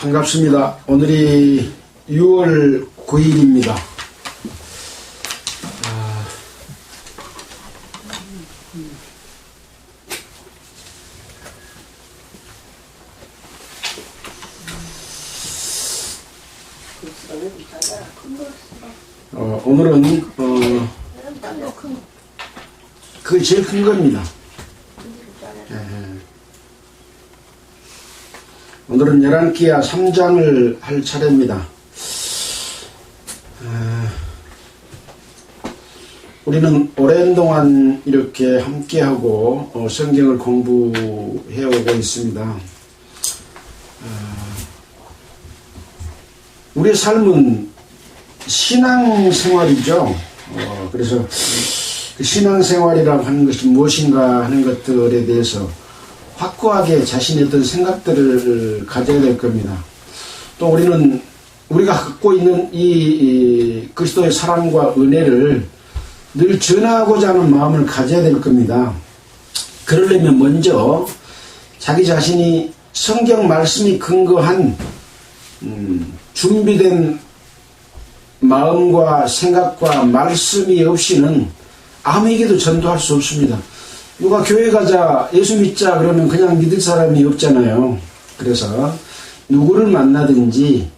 반갑습니다. 오늘이 6월 9일입니다. 오늘은 그게 제일 큰 겁니다. 오늘은 열왕기하 3장을 할 차례입니다. 우리는 오랜 동안 이렇게 함께하고 성경을 공부해오고 있습니다. 우리의 삶은 신앙생활이죠. 그래서 그 신앙생활이라고 하는 것이 무엇인가 하는 것들에 대해서 확고하게 자신의 어떤 생각들을 가져야 될 겁니다. 또 우리가 갖고 있는 이 그리스도의 사랑과 은혜를 늘 전하고자 하는 마음을 가져야 될 겁니다. 그러려면 먼저 자기 자신이 성경 말씀이 근거한 준비된 마음과 생각과 말씀이 없이는 아무에게도 전도할 수 없습니다. 누가 교회 가자, 예수 믿자 그러면 그냥 믿을 사람이 없잖아요. 그래서 누구를 만나든지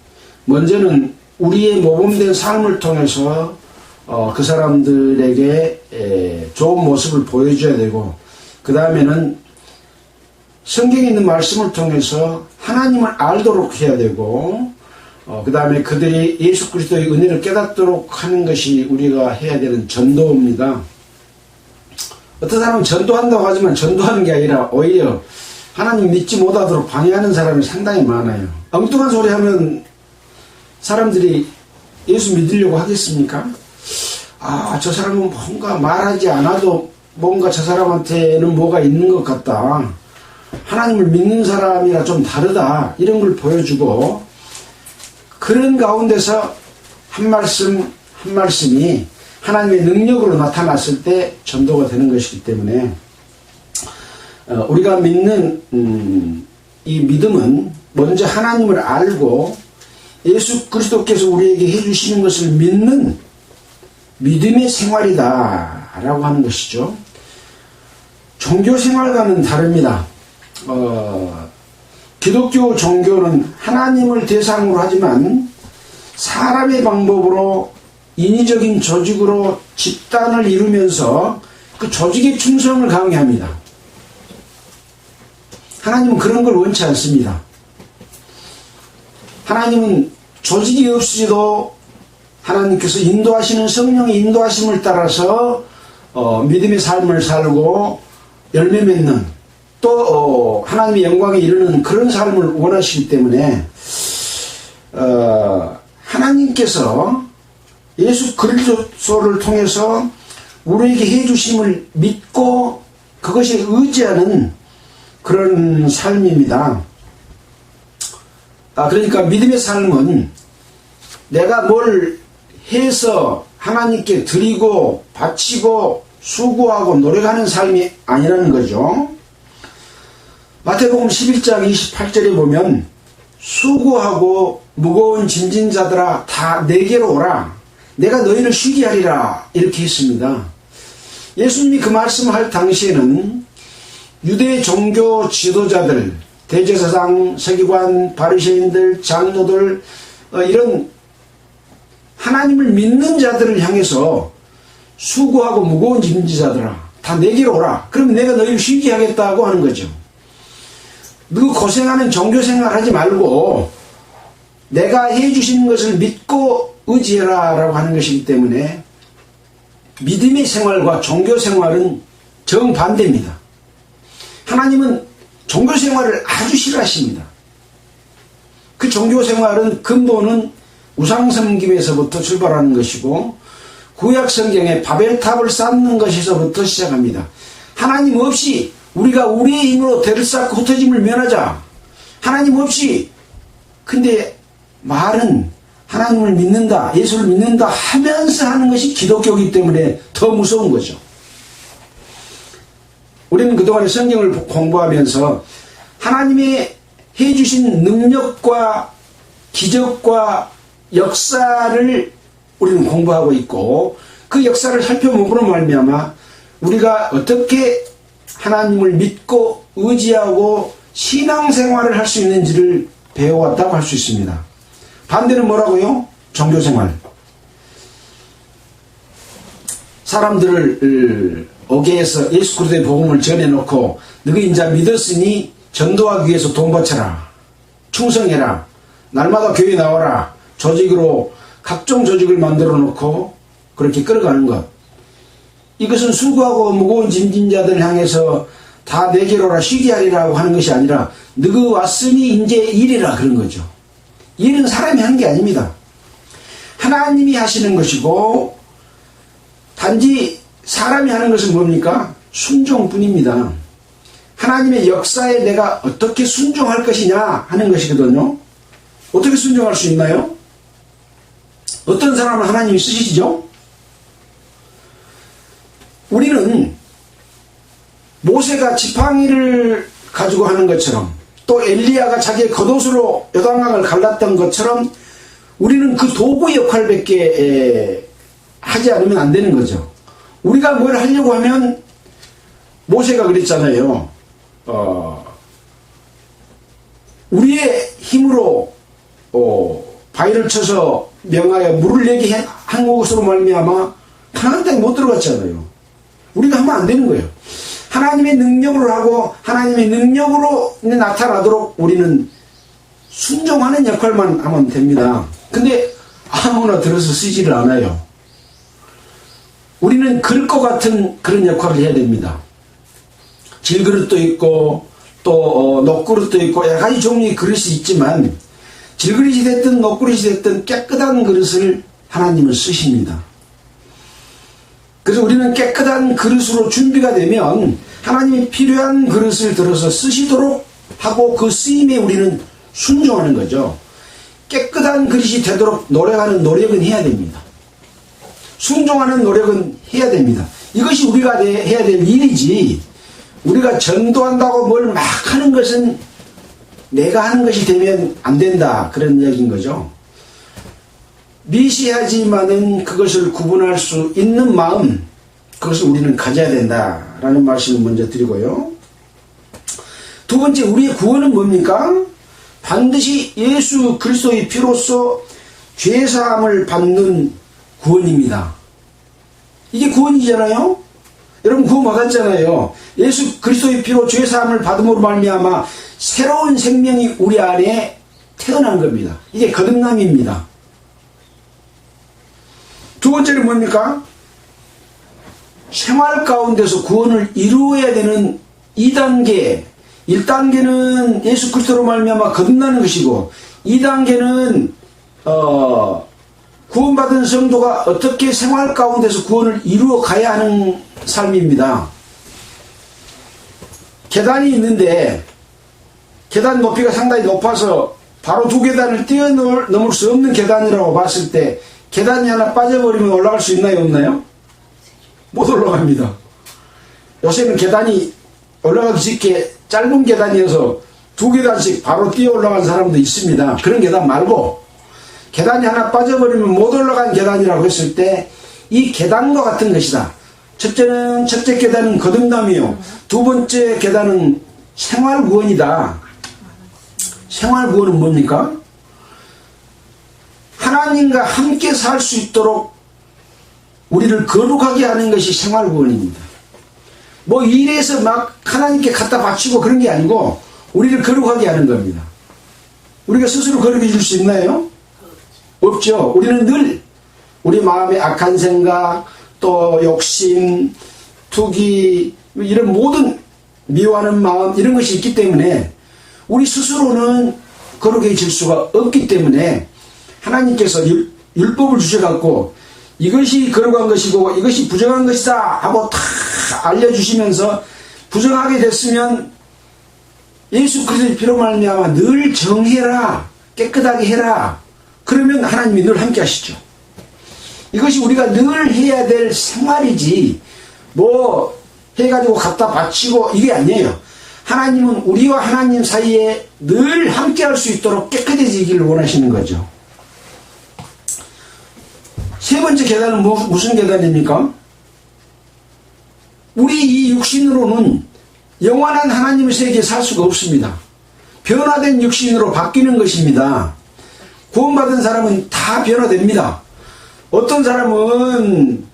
먼저는 우리의 모범된 삶을 통해서 그 사람들에게 좋은 모습을 보여줘야 되고, 그 다음에는 성경에 있는 말씀을 통해서 하나님을 알도록 해야 되고, 그 다음에 그들이 예수 그리스도의 은혜를 깨닫도록 하는 것이 우리가 해야 되는 전도입니다. 어떤 사람은 전도한다고 하지만 전도하는 게 아니라 오히려 하나님 믿지 못하도록 방해하는 사람이 상당히 많아요. 엉뚱한 소리 하면 사람들이 예수 믿으려고 하겠습니까? 저 사람은 뭔가 말하지 않아도 뭔가 저 사람한테는 뭐가 있는 것 같다. 하나님을 믿는 사람이라 좀 다르다. 이런 걸 보여주고, 그런 가운데서 한 말씀 한 말씀이 하나님의 능력으로 나타났을 때 전도가 되는 것이기 때문에 우리가 믿는 이 믿음은 먼저 하나님을 알고 예수 그리스도께서 우리에게 해주시는 것을 믿는 믿음의 생활이다 라고 하는 것이죠. 종교생활과는 다릅니다. 기독교 종교는 하나님을 대상으로 하지만 사람의 방법으로 인위적인 조직으로 집단을 이루면서 그 조직의 충성을 강요합니다. 하나님은 그런 걸 원치 않습니다. 하나님은 조직이 없이도 하나님께서 인도하시는 성령의 인도하심을 따라서 믿음의 삶을 살고 열매 맺는, 또 하나님의 영광에 이르는 그런 삶을 원하시기 때문에 하나님께서 예수 그리스도를 통해서 우리에게 해주심을 믿고 그것에 의지하는 그런 삶입니다. 그러니까 믿음의 삶은 내가 뭘 해서 하나님께 드리고 바치고 수고하고 노력하는 삶이 아니라는 거죠. 마태복음 11장 28절에 보면 수고하고 무거운 짐진 자들아 다 내게로 오라, 내가 너희를 쉬게 하리라, 이렇게 했습니다. 예수님이 그 말씀을 할 당시에는 유대 종교 지도자들, 대제사장, 서기관, 바리새인들, 장로들, 이런 하나님을 믿는 자들을 향해서 수고하고 무거운 짐진 자들아 다 내게로 오라, 그럼 내가 너희를 쉬게 하겠다고 하는 거죠. 너 고생하는 종교생활 하지 말고 내가 해주시는 것을 믿고 의지해라 라고 하는 것이기 때문에 믿음의 생활과 종교생활은 정반대입니다. 하나님은 종교생활을 아주 싫어하십니다. 그 종교생활은 근본은 우상섬김에서부터 출발하는 것이고, 구약성경에 바벨탑을 쌓는 것에서부터 시작합니다. 하나님 없이 우리가 우리의 힘으로 대를 쌓고 흩어짐을 면하자. 하나님 없이, 근데 말은 하나님을 믿는다, 예수를 믿는다 하면서 하는 것이 기독교이기 때문에 더 무서운 거죠. 우리는 그동안에 성경을 공부하면서 하나님의 해주신 능력과 기적과 역사를 우리는 공부하고 있고, 그 역사를 살펴보므로 말미암아 우리가 어떻게 하나님을 믿고 의지하고 신앙생활을 할 수 있는지를 배워왔다고 할 수 있습니다. 반대는 뭐라고요? 종교생활. 사람들을 어계에서 예수 그리스도의 복음을 전해놓고 너희 이제 믿었으니 전도하기 위해서 돈 바쳐라, 충성해라, 날마다 교회 나와라, 조직으로 각종 조직을 만들어 놓고 그렇게 끌어가는 것. 이것은 수고하고 무거운 짐진 자들 향해서 다 내게로라 쉬게 하리라고 하는 것이 아니라 너희 왔으니 이제 일이라 그런 거죠. 일은 사람이 하는 게 아닙니다. 하나님이 하시는 것이고, 단지 사람이 하는 것은 뭡니까? 순종뿐입니다. 하나님의 역사에 내가 어떻게 순종할 것이냐 하는 것이거든요. 어떻게 순종할 수 있나요? 어떤 사람을 하나님이 쓰시죠? 우리는 모세가 지팡이를 가지고 하는 것처럼, 또 엘리야가 자기의 겉옷으로 요단강을 갈랐던 것처럼 우리는 그 도구 역할밖에 하지 않으면 안 되는 거죠. 우리가 뭘 하려고 하면, 모세가 그랬잖아요. 우리의 힘으로 바위를 쳐서 명하여 물을 내게 한 것으로 말미암아 가나안 땅에 못 들어갔잖아요. 우리가 하면 안 되는 거예요. 하나님의 능력으로 하고 하나님의 능력으로 나타나도록 우리는 순종하는 역할만 하면 됩니다. 근데 아무나 들어서 쓰지를 않아요. 우리는 그릇 것 같은 그런 역할을 해야 됩니다. 질그릇도 있고 또 녹그릇도 있고 여러 가지 종류의 그릇이 있지만, 질그릇이 됐든 녹그릇이 됐든 깨끗한 그릇을 하나님은 쓰십니다. 그래서 우리는 깨끗한 그릇으로 준비가 되면 하나님이 필요한 그릇을 들어서 쓰시도록 하고 그 쓰임에 우리는 순종하는 거죠. 깨끗한 그릇이 되도록 노력하는 노력은 해야 됩니다. 순종하는 노력은 해야 됩니다. 이것이 우리가 해야 될 일이지, 우리가 전도한다고 뭘 막 하는 것은 내가 하는 것이 되면 안 된다, 그런 이야기인 거죠. 미시하지만은 그것을 구분할 수 있는 마음, 그것을 우리는 가져야 된다라는 말씀을 먼저 드리고요. 두 번째, 우리의 구원은 뭡니까? 반드시 예수 그리스도의 피로써 죄사함을 받는 구원입니다. 이게 구원이잖아요. 여러분 구원 받았잖아요. 예수 그리스도의 피로 죄사함을 받음으로 말미암아 새로운 생명이 우리 안에 태어난 겁니다. 이게 거듭남입니다. 두 번째는 뭡니까? 생활 가운데서 구원을 이루어야 되는 2단계. 1단계는 예수 그리스도로 말미암아 거듭나는 것이고, 2단계는 구원받은 성도가 어떻게 생활 가운데서 구원을 이루어 가야 하는 삶입니다. 계단이 있는데 계단 높이가 상당히 높아서 바로 2계단을 뛰어넘을 수 없는 계단이라고 봤을 때 계단이 하나 빠져버리면 올라갈 수 있나요, 없나요? 못 올라갑니다. 요새는 계단이 올라가기 쉽게 짧은 계단이어서 2계단씩 바로 뛰어 올라간 사람도 있습니다. 그런 계단 말고 계단이 하나 빠져버리면 못 올라간 계단이라고 했을 때 이 계단과 같은 것이다. 첫째 계단은 거듭남이요, 두 번째 계단은 생활구원이다. 생활구원은 뭡니까? 하나님과 함께 살 수 있도록 우리를 거룩하게 하는 것이 생활구원입니다. 뭐 일해서 막 하나님께 갖다 바치고 그런 게 아니고 우리를 거룩하게 하는 겁니다. 우리가 스스로 거룩해질 수 있나요? 없죠. 우리는 늘 우리 마음의 악한 생각, 또 욕심, 투기, 이런 모든 미워하는 마음, 이런 것이 있기 때문에 우리 스스로는 거룩해질 수가 없기 때문에 하나님께서 율법을 주셔갖고 이것이 거룩한 것이고 이것이 부정한 것이다 하고 다 알려주시면서, 부정하게 됐으면 예수 그리스도의 피로 말미암아 늘 정해라, 깨끗하게 해라. 그러면 하나님이 늘 함께 하시죠. 이것이 우리가 늘 해야 될 생활이지 뭐 해가지고 갖다 바치고 이게 아니에요. 하나님은 우리와 하나님 사이에 늘 함께 할 수 있도록 깨끗해지기를 원하시는 거죠. 세 번째 계단은 무슨 계단입니까? 우리 이 육신으로는 영원한 하나님의 세계에 살 수가 없습니다. 변화된 육신으로 바뀌는 것입니다. 구원받은 사람은 다 변화됩니다. 어떤 사람은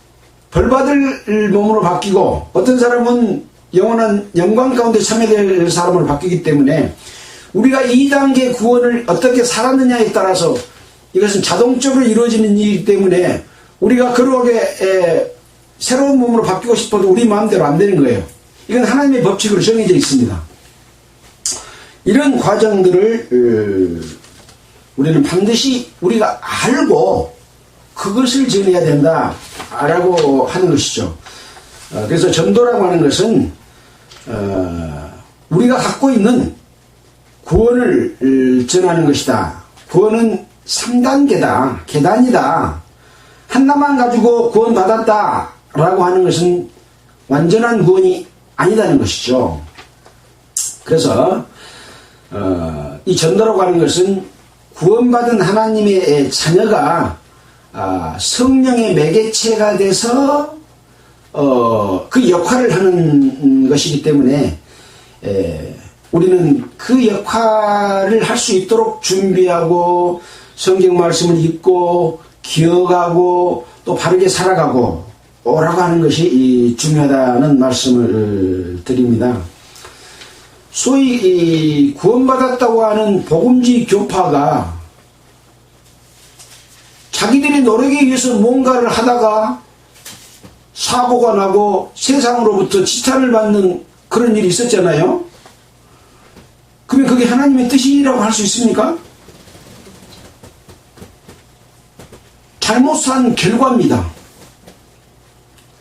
벌받을 몸으로 바뀌고 어떤 사람은 영원한 영광 가운데 참여될 사람으로 바뀌기 때문에 우리가 2단계 구원을 어떻게 살았느냐에 따라서 이것은 자동적으로 이루어지는 일이기 때문에 우리가 그러하게 새로운 몸으로 바뀌고 싶어도 우리 마음대로 안 되는 거예요. 이건 하나님의 법칙으로 정해져 있습니다. 이런 과정들을 우리는 반드시 우리가 알고 그것을 전해야 된다라고 하는 것이죠. 그래서 전도라고 하는 것은 우리가 갖고 있는 구원을 전하는 것이다. 구원은 3단계다. 계단이다. 하나만 가지고 구원받았다라고 하는 것은 완전한 구원이 아니다는 것이죠. 그래서 이 전도라고 하는 것은 구원받은 하나님의 자녀가 성령의 매개체가 돼서 그 역할을 하는 것이기 때문에 우리는 그 역할을 할 수 있도록 준비하고 성경 말씀을 읽고 기억하고 또 바르게 살아가고 라고 하는 것이 중요하다는 말씀을 드립니다. 소위 구원받았다고 하는 복음주의 교파가 자기들의 노력에 의해서 뭔가를 하다가 사고가 나고 세상으로부터 지탄을 받는 그런 일이 있었잖아요. 그러면 그게 하나님의 뜻이라고 할 수 있습니까? 잘못 산 결과입니다.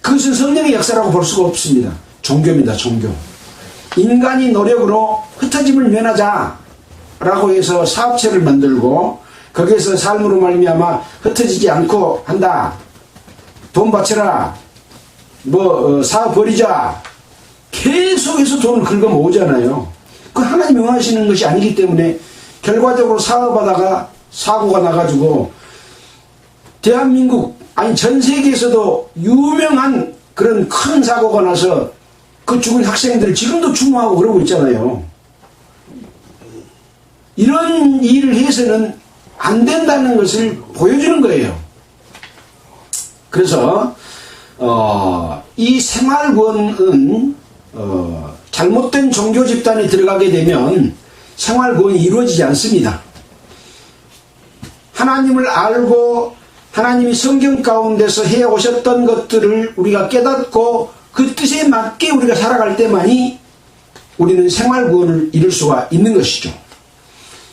그것은 성령의 역사라고 볼 수가 없습니다. 종교입니다. 종교. 인간이 노력으로 흩어짐을 면하자라고 해서 사업체를 만들고 거기에서 삶으로 말미암아 흩어지지 않고 한다. 돈 바쳐라. 사업 벌이자. 계속해서 돈을 긁어 모으잖아요. 그 하나님이 원하시는 것이 아니기 때문에 결과적으로 사업하다가 사고가 나가지고 대한민국 아니 전 세계에서도 유명한 그런 큰 사고가 나서 그 죽은 학생들을 지금도 추모하고 그러고 있잖아요. 이런 일을 해서는 안 된다는 것을 보여주는 거예요. 그래서 이 생활구원은 잘못된 종교 집단에 들어가게 되면 생활구원이 이루어지지 않습니다. 하나님을 알고 하나님이 성경 가운데서 해오셨던 것들을 우리가 깨닫고 그 뜻에 맞게 우리가 살아갈 때만이 우리는 생활구원을 이룰 수가 있는 것이죠.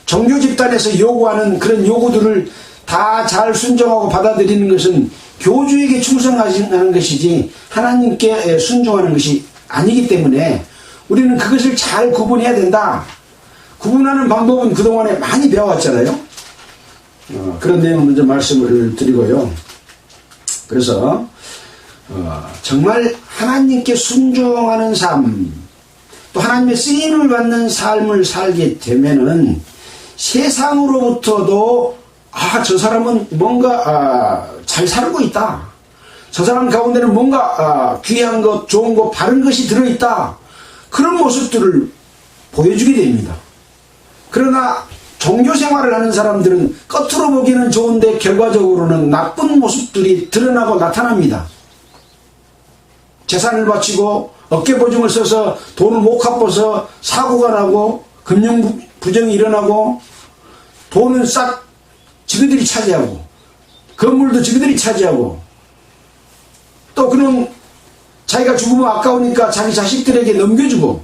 종교 집단에서 요구하는 그런 요구들을 다 잘 순종하고 받아들이는 것은 교주에게 충성하는 것이지 하나님께 순종하는 것이 아니기 때문에 우리는 그것을 잘 구분해야 된다. 구분하는 방법은 그동안에 많이 배워왔잖아요. 그런 내용 먼저 말씀을 드리고요. 그래서 정말 하나님께 순종하는 삶, 또 하나님의 쓰임을 받는 삶을 살게 되면은 세상으로부터도 저 사람은 뭔가 잘 살고 있다. 저 사람 가운데는 뭔가 귀한 것, 좋은 것, 바른 것이 들어있다. 그런 모습들을 보여주게 됩니다. 그러나 종교생활을 하는 사람들은 겉으로 보기에는 좋은데 결과적으로는 나쁜 모습들이 드러나고 나타납니다. 재산을 바치고 어깨보증을 써서 돈을 못 갚아서 사고가 나고 금융 부정이 일어나고 돈은 싹 지그들이 차지하고 건물도 지그들이 차지하고 또 그런 자기가 죽으면 아까우니까 자기 자식들에게 넘겨주고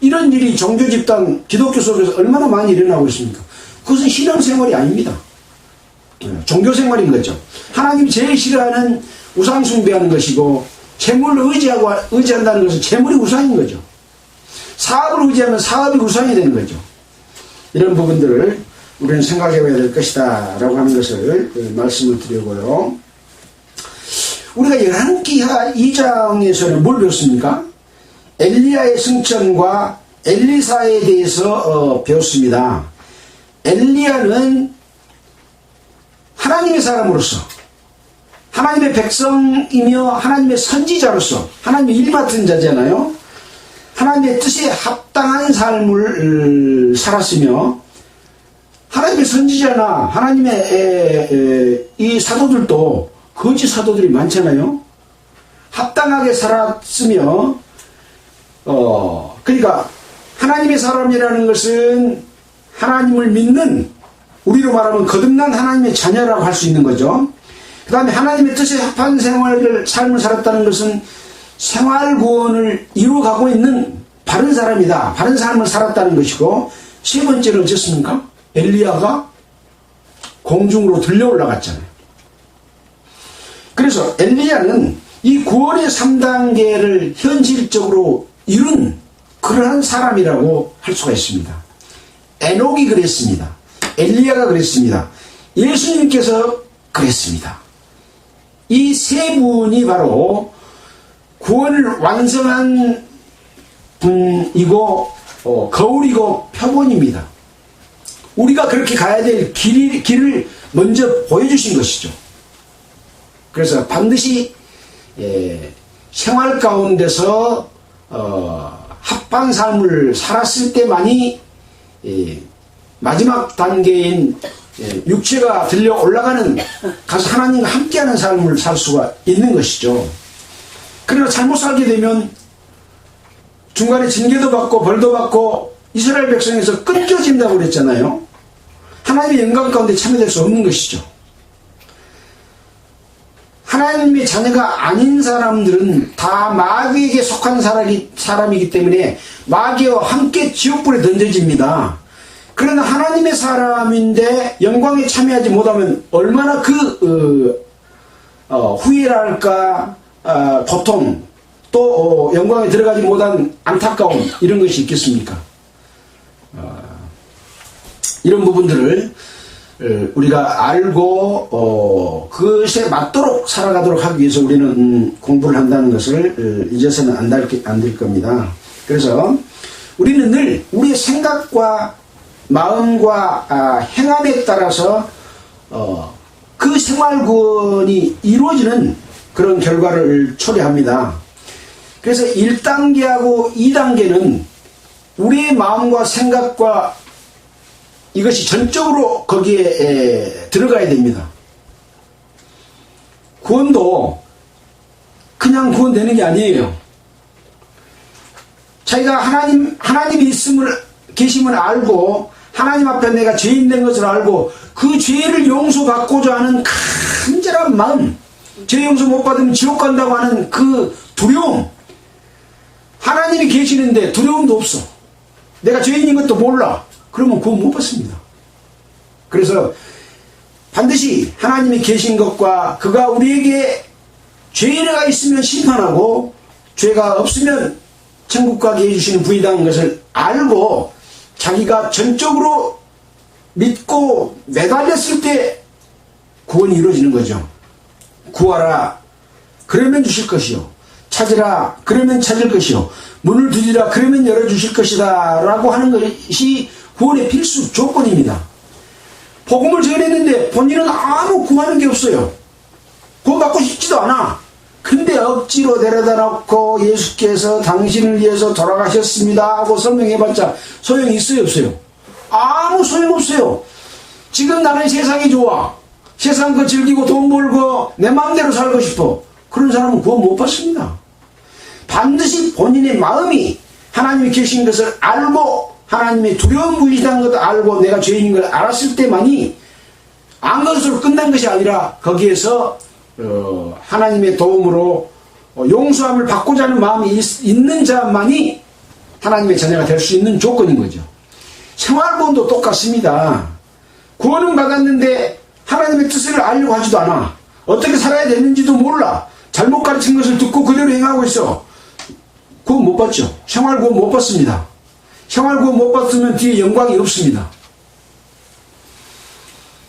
이런 일이 종교 집단 기독교 속에서 얼마나 많이 일어나고 있습니까? 그것은 신앙생활이 아닙니다. 종교생활인 거죠. 하나님이 제일 싫어하는 우상 숭배하는 것이고 재물을 의지한다는 것은 재물이 우상인 거죠. 사업을 의지하면 사업이 우상이 되는 거죠. 이런 부분들을 우리는 생각해 봐야 될 것이다 라고 하는 것을 말씀을 드리고요. 우리가 열왕기하 2장에서는 뭘 배웠습니까? 엘리야의 승천과 엘리사에 대해서 배웠습니다. 엘리야는 하나님의 사람으로서, 하나님의 백성이며 하나님의 선지자로서 하나님의 일 맡은 자잖아요. 하나님의 뜻에 합당한 삶을 살았으며, 하나님의 선지자나 하나님의 이 사도들도 거짓 사도들이 많잖아요. 합당하게 살았으며, 그러니까 하나님의 사람이라는 것은 하나님을 믿는, 우리로 말하면 거듭난 하나님의 자녀라고 할 수 있는 거죠. 그 다음에 하나님의 뜻에 합한 삶을 살았다는 것은 생활 구원을 이루어가고 있는 바른 사람이다. 바른 삶을 살았다는 것이고, 세 번째는 어쨌습니까? 엘리야가 공중으로 들려 올라갔잖아요. 그래서 엘리야는 이 구원의 3단계를 현실적으로 이룬 그러한 사람이라고 할 수가 있습니다. 에녹이 그랬습니다. 엘리야가 그랬습니다. 예수님께서 그랬습니다. 이 세 분이 바로 구원을 완성한 분이고 거울이고 표본입니다. 우리가 그렇게 가야 될 길을 먼저 보여주신 것이죠. 그래서 반드시 생활 가운데서 합한 삶을 살았을 때만이 마지막 단계인 육체가 들려 올라가는, 가서 하나님과 함께하는 삶을 살 수가 있는 것이죠. 그러나 잘못 살게 되면 중간에 징계도 받고 벌도 받고 이스라엘 백성에서 끊겨진다고 그랬잖아요. 하나님의 영광 가운데 참여될 수 없는 것이죠. 하나님의 자녀가 아닌 사람들은 다 마귀에게 속한 사람이기 때문에 마귀와 함께 지옥불에 던져집니다. 그러나 하나님의 사람인데 영광에 참여하지 못하면 얼마나 후회랄까, 고통, 또 영광에 들어가지 못한 안타까움, 이런 것이 있겠습니까? 이런 부분들을 우리가 알고 그것에 맞도록 살아가도록 하기 위해서 우리는 공부를 한다는 것을 이제서는 안 될 겁니다. 그래서 우리는 늘 우리의 생각과 마음과 행함에 따라서 그 생활구원이 이루어지는 그런 결과를 초래합니다. 그래서 1단계하고 2단계는 우리의 마음과 생각과 이것이 전적으로 거기에 들어가야 됩니다. 구원도 그냥 구원되는 게 아니에요. 자기가 하나님이 계심을 알고, 하나님 앞에 내가 죄인 된 것을 알고, 그 죄를 용서받고자 하는 간절한 마음, 죄 용서 못 받으면 지옥 간다고 하는 그 두려움, 하나님이 계시는데 두려움도 없어. 내가 죄인인 것도 몰라. 그러면 구원 못 받습니다. 그래서 반드시 하나님이 계신 것과 그가 우리에게 죄가 있으면 심판하고 죄가 없으면 천국 가게 해주시는 분이라는 것을 알고 자기가 전적으로 믿고 매달렸을 때 구원이 이루어지는 거죠. 구하라 그러면 주실 것이요, 찾으라 그러면 찾을 것이요, 문을 두드리라 그러면 열어주실 것이다 라고 하는 것이 구원의 필수 조건입니다. 복음을 전했는데 본인은 아무 구하는 게 없어요. 구원받고 싶지도 않아. 근데 억지로 데려다 놓고 예수께서 당신을 위해서 돌아가셨습니다 하고 설명해봤자 소용이 있어요 없어요? 아무 소용없어요. 지금 나는 세상이 좋아, 세상 거 즐기고 돈 벌고 내 마음대로 살고 싶어, 그런 사람은 구원 못 받습니다. 반드시 본인의 마음이 하나님이 계신 것을 알고 하나님의 두려운 분이시다는 것을 알고 내가 죄인인 걸 알았을 때만이, 안 것으로 끝난 것이 아니라 거기에서 하나님의 도움으로 용서함을 받고자 하는 마음이 있는 자만이 하나님의 자녀가 될 수 있는 조건인 거죠. 생활구원도 똑같습니다. 구원은 받았는데 하나님의 뜻을 알려고 하지도 않아. 어떻게 살아야 되는지도 몰라. 잘못 가르친 것을 듣고 그대로 행하고 있어. 구원 못 받죠. 생활구원 못 받습니다. 생활구원 못 받으면 뒤에 영광이 없습니다.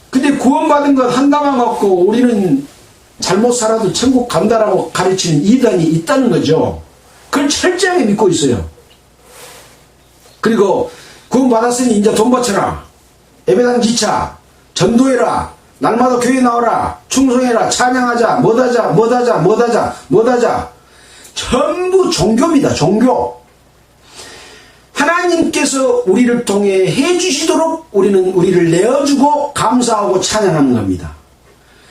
근데 구원받은 것 한다만 갖고 우리는 잘못 살아도 천국 간다라고 가르치는 이단이 있다는 거죠. 그걸 철저하게 믿고 있어요. 그리고 구원 받았으니 이제 돈 바쳐라, 예배당 지차, 전도해라, 날마다 교회 나오라, 충성해라, 찬양하자, 뭐하자. 전부 종교입니다. 종교. 하나님께서 우리를 통해 해주시도록 우리는 우리를 내어주고 감사하고 찬양하는 겁니다.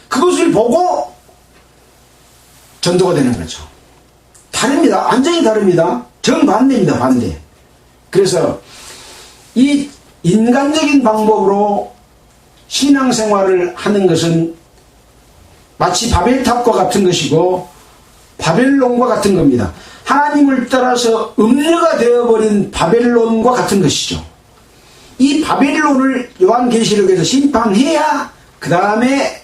그것을 보고 전도가 되는 거죠. 다릅니다. 완전히 다릅니다. 정반대입니다. 반대. 그래서 이 인간적인 방법으로 신앙생활을 하는 것은 마치 바벨탑과 같은 것이고 바벨론과 같은 겁니다. 하나님을 따라서 음녀가 되어버린 바벨론과 같은 것이죠. 이 바벨론을 요한계시록에서 심판해야 그 다음에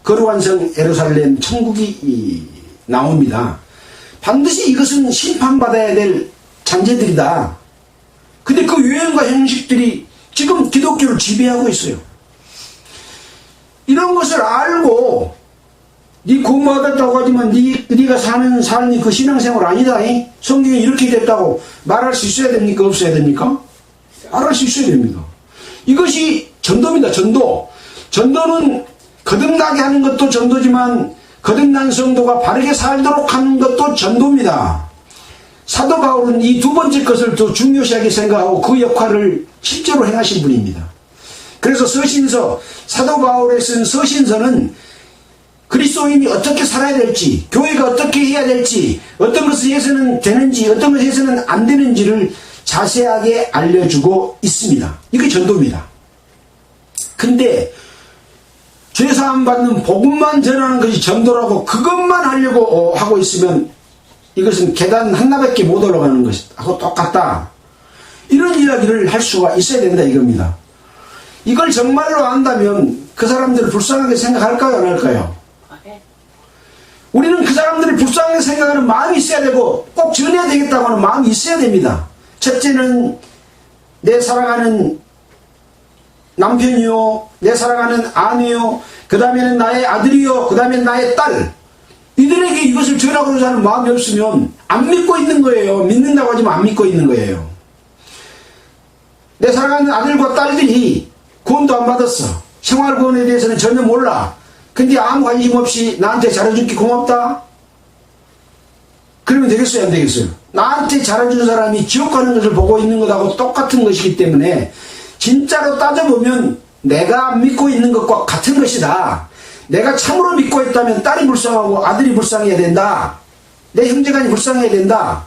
거룩한 성 예루살렘 천국이 나옵니다. 반드시 이것은 심판받아야 될 잔재들이다. 근데 그 유행과 형식들이 지금 기독교를 지배하고 있어요. 이런 것을 알고 네 구원받았다고 하지만 네가 사는 삶이 그 신앙생활 아니다. 성경에 이렇게 됐다고 말할 수 있어야 됩니까? 없어야 됩니까? 말할 수 있어야 됩니다. 이것이 전도입니다. 전도. 전도는 거듭나게 하는 것도 전도지만 거듭난 성도가 바르게 살도록 하는 것도 전도입니다. 사도 바울은 이 두 번째 것을 더 중요시하게 생각하고 그 역할을 실제로 행하신 분입니다. 그래서 서신서, 사도 바울에 쓴 서신서는 그리스도인이 어떻게 살아야 될지, 교회가 어떻게 해야 될지, 어떤 것을 해서는 되는지, 어떤 것을 해서는 안 되는지를 자세하게 알려주고 있습니다. 이게 전도입니다. 근데 죄사함 받는 복음만 전하는 것이 전도라고 그것만 하려고 하고 있으면 이것은 계단 하나밖에 못 올라가는 것하고 똑같다. 이런 이야기를 할 수가 있어야 된다 이겁니다. 이걸 정말로 안다면 그 사람들을 불쌍하게 생각할까요? 안 할까요? 우리는 그 사람들을 불쌍하게 생각하는 마음이 있어야 되고 꼭 전해야 되겠다고 하는 마음이 있어야 됩니다. 첫째는 내 사랑하는 남편이요, 내 사랑하는 아내요, 그 다음에는 나의 아들이요, 그 다음에는 나의 딸, 이들에게 이것을 전하고자 하는 마음이 없으면 안 믿고 있는 거예요. 믿는다고 하지만 안 믿고 있는 거예요. 내 사랑하는 아들과 딸들이 구원도 안 받았어. 생활구원에 대해서는 전혀 몰라. 근데 아무 관심 없이 나한테 잘해줄게 고맙다? 그러면 되겠어요? 안 되겠어요? 나한테 잘해준 사람이 지옥 가는 것을 보고 있는 것하고 똑같은 것이기 때문에 진짜로 따져보면 내가 믿고 있는 것과 같은 것이다. 내가 참으로 믿고 있다면 딸이 불쌍하고 아들이 불쌍해야 된다. 내 형제간이 불쌍해야 된다.